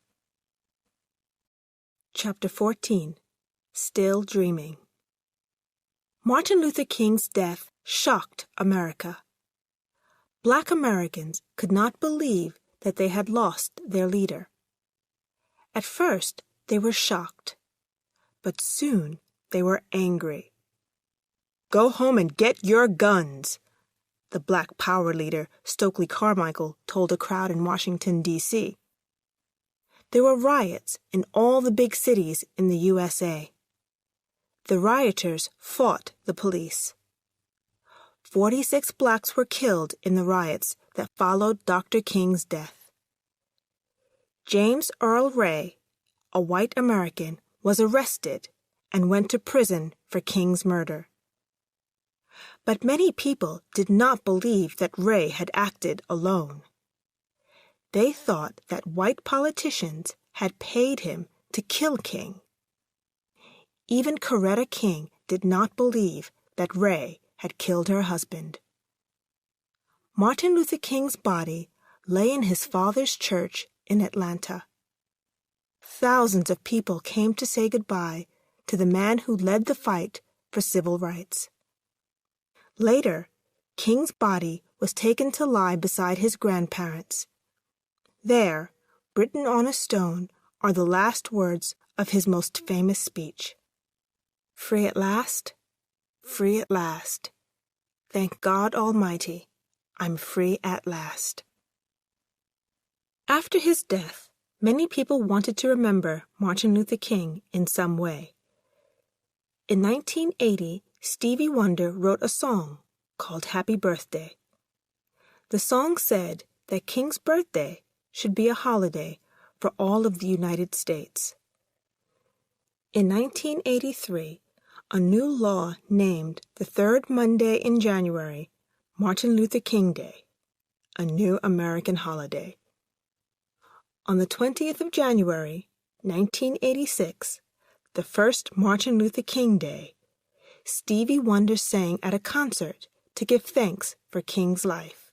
Chapter 14. Still Dreaming. Martin Luther King's death shocked America. Black Americans could not believe that they had lost their leader. At first, they were shocked, but soon they were angry. "Go home and get your guns," the Black Power leader, Stokely Carmichael, told a crowd in Washington, D.C. There were riots in all the big cities in the USA. The rioters fought the police. 46 blacks were killed in the riots that followed Dr. King's death. James Earl Ray, a white American, was arrested and went to prison for King's murder. But many people did not believe that Ray had acted alone. They thought that white politicians had paid him to kill King. Even Coretta King did not believe that Ray had killed her husband. Martin Luther King's body lay in his father's church in Atlanta. Thousands of people came to say goodbye to the man who led the fight for civil rights. Later, King's body was taken to lie beside his grandparents. There, written on a stone, are the last words of his most famous speech. "Free at last, free at last. Thank God Almighty, I'm free at last." After his death, many people wanted to remember Martin Luther King in some way. In 1980, Stevie Wonder wrote a song called Happy Birthday. The song said that King's birthday should be a holiday for all of the United States. In 1983, a new law named the third Monday in January Martin Luther King Day, a new American holiday. On the 20th of January, 1986, the first Martin Luther King Day, Stevie Wonder sang at a concert to give thanks for King's life.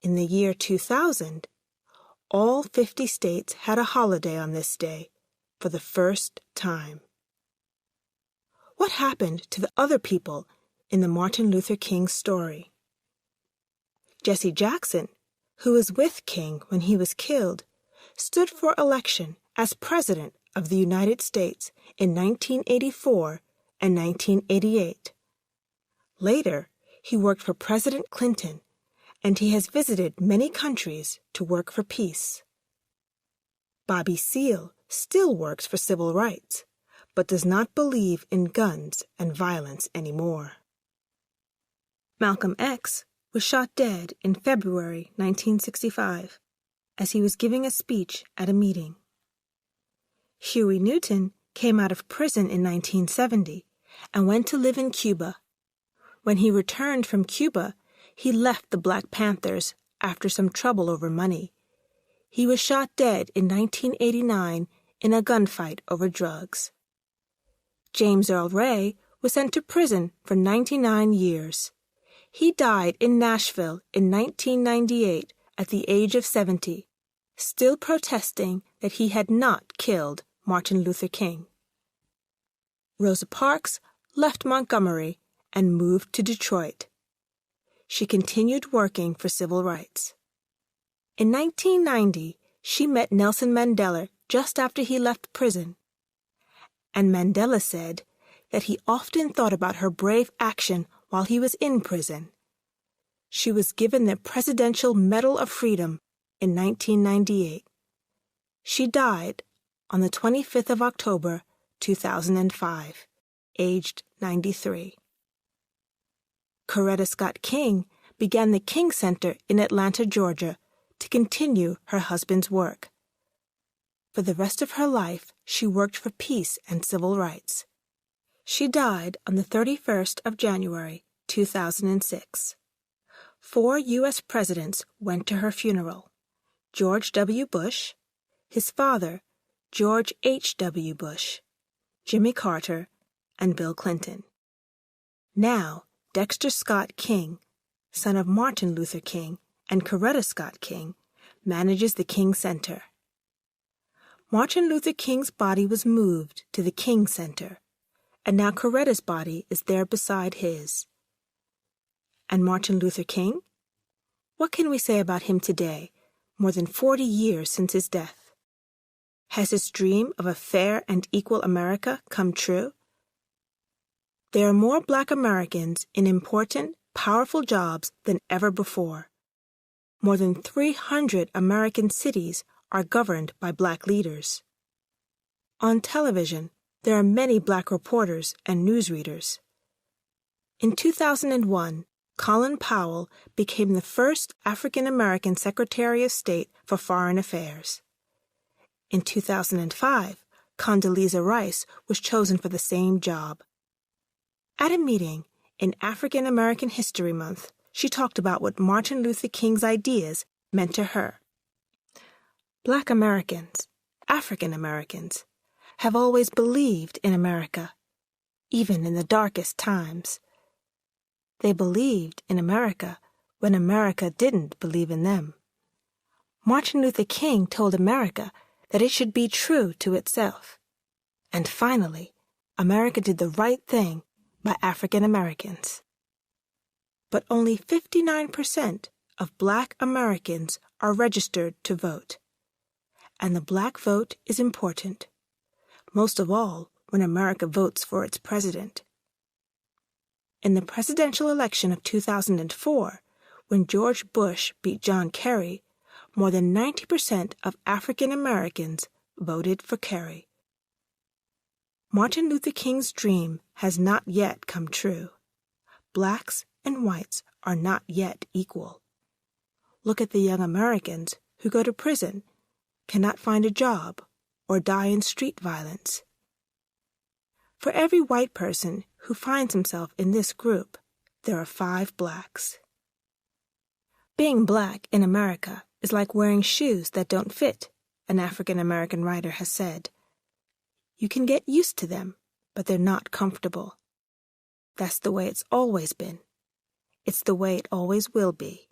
In the year 2000, all 50 states had a holiday on this day for the first time. What happened to the other people in the Martin Luther King story? Jesse Jackson, who was with King when he was killed, stood for election as President of the United States in 1984 and 1988. Later, he worked for President Clinton, and he has visited many countries to work for peace. Bobby Seale still works for civil rights, but does not believe in guns and violence anymore. Malcolm X was shot dead in February 1965 as he was giving a speech at a meeting. Huey Newton came out of prison in 1970 and went to live in Cuba. When he returned from Cuba, he left the Black Panthers after some trouble over money. He was shot dead in 1989 in a gunfight over drugs. James Earl Ray was sent to prison for 99 years. He died in Nashville in 1998 at the age of 70, still protesting that he had not killed Martin Luther King. Rosa Parks left Montgomery and moved to Detroit. She continued working for civil rights. In 1990, she met Nelson Mandela just after he left prison. And Mandela said that he often thought about her brave action while he was in prison. She was given the Presidential Medal of Freedom in 1998. She died on the 25th of October, 2005, aged 93. Coretta Scott King began the King Center in Atlanta, Georgia, to continue her husband's work. For the rest of her life, she worked for peace and civil rights. She died on the 31st of January, 2006. 4 U.S. presidents went to her funeral: George W. Bush, his father, George H.W. Bush, Jimmy Carter, and Bill Clinton. Now, Dexter Scott King, son of Martin Luther King and Coretta Scott King, manages the King Center. Martin Luther King's body was moved to the King Center, and now Coretta's body is there beside his. And Martin Luther King? What can we say about him today, more than 40 years since his death? Has his dream of a fair and equal America come true? There are more Black Americans in important, powerful jobs than ever before. More than 300 American cities are governed by Black leaders. On television, there are many Black reporters and newsreaders. In 2001, Colin Powell became the first African American Secretary of State for Foreign Affairs. In 2005, Condoleezza Rice was chosen for the same job. At a meeting in African American History Month, she talked about what Martin Luther King's ideas meant to her. Black Americans, African Americans, have always believed in America, even in the darkest times. They believed in America when America didn't believe in them. Martin Luther King told America that it should be true to itself. And finally, America did the right thing by African Americans. But only 59% of Black Americans are registered to vote. And the Black vote is important, most of all when America votes for its president. In the presidential election of 2004, when George Bush beat John Kerry, more than 90% of African Americans voted for Kerry. Martin Luther King's dream has not yet come true. Blacks and whites are not yet equal. Look at the young Americans who go to prison, cannot find a job, or die in street violence. For every white person who finds himself in this group, there are 5 blacks. Being Black in America is like wearing shoes that don't fit, an African American writer has said. You can get used to them, but they're not comfortable. That's the way it's always been. It's the way it always will be.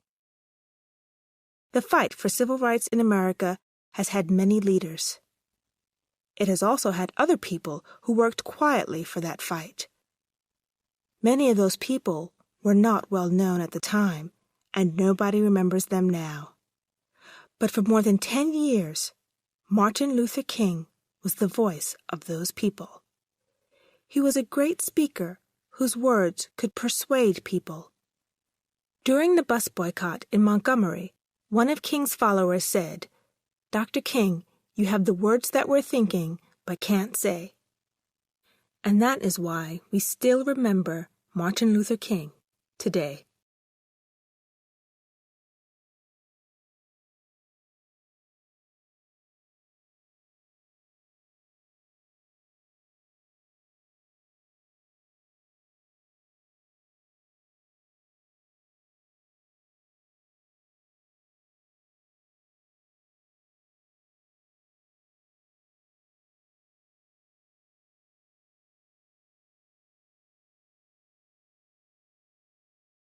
The fight for civil rights in America has had many leaders. It has also had other people who worked quietly for that fight. Many of those people were not well known at the time, and nobody remembers them now. But for more than 10 years, Martin Luther King was the voice of those people. He was a great speaker whose words could persuade people. During the bus boycott in Montgomery, one of King's followers said, "Dr. King, you have the words that we're thinking but can't say." And that is why we still remember Martin Luther King today.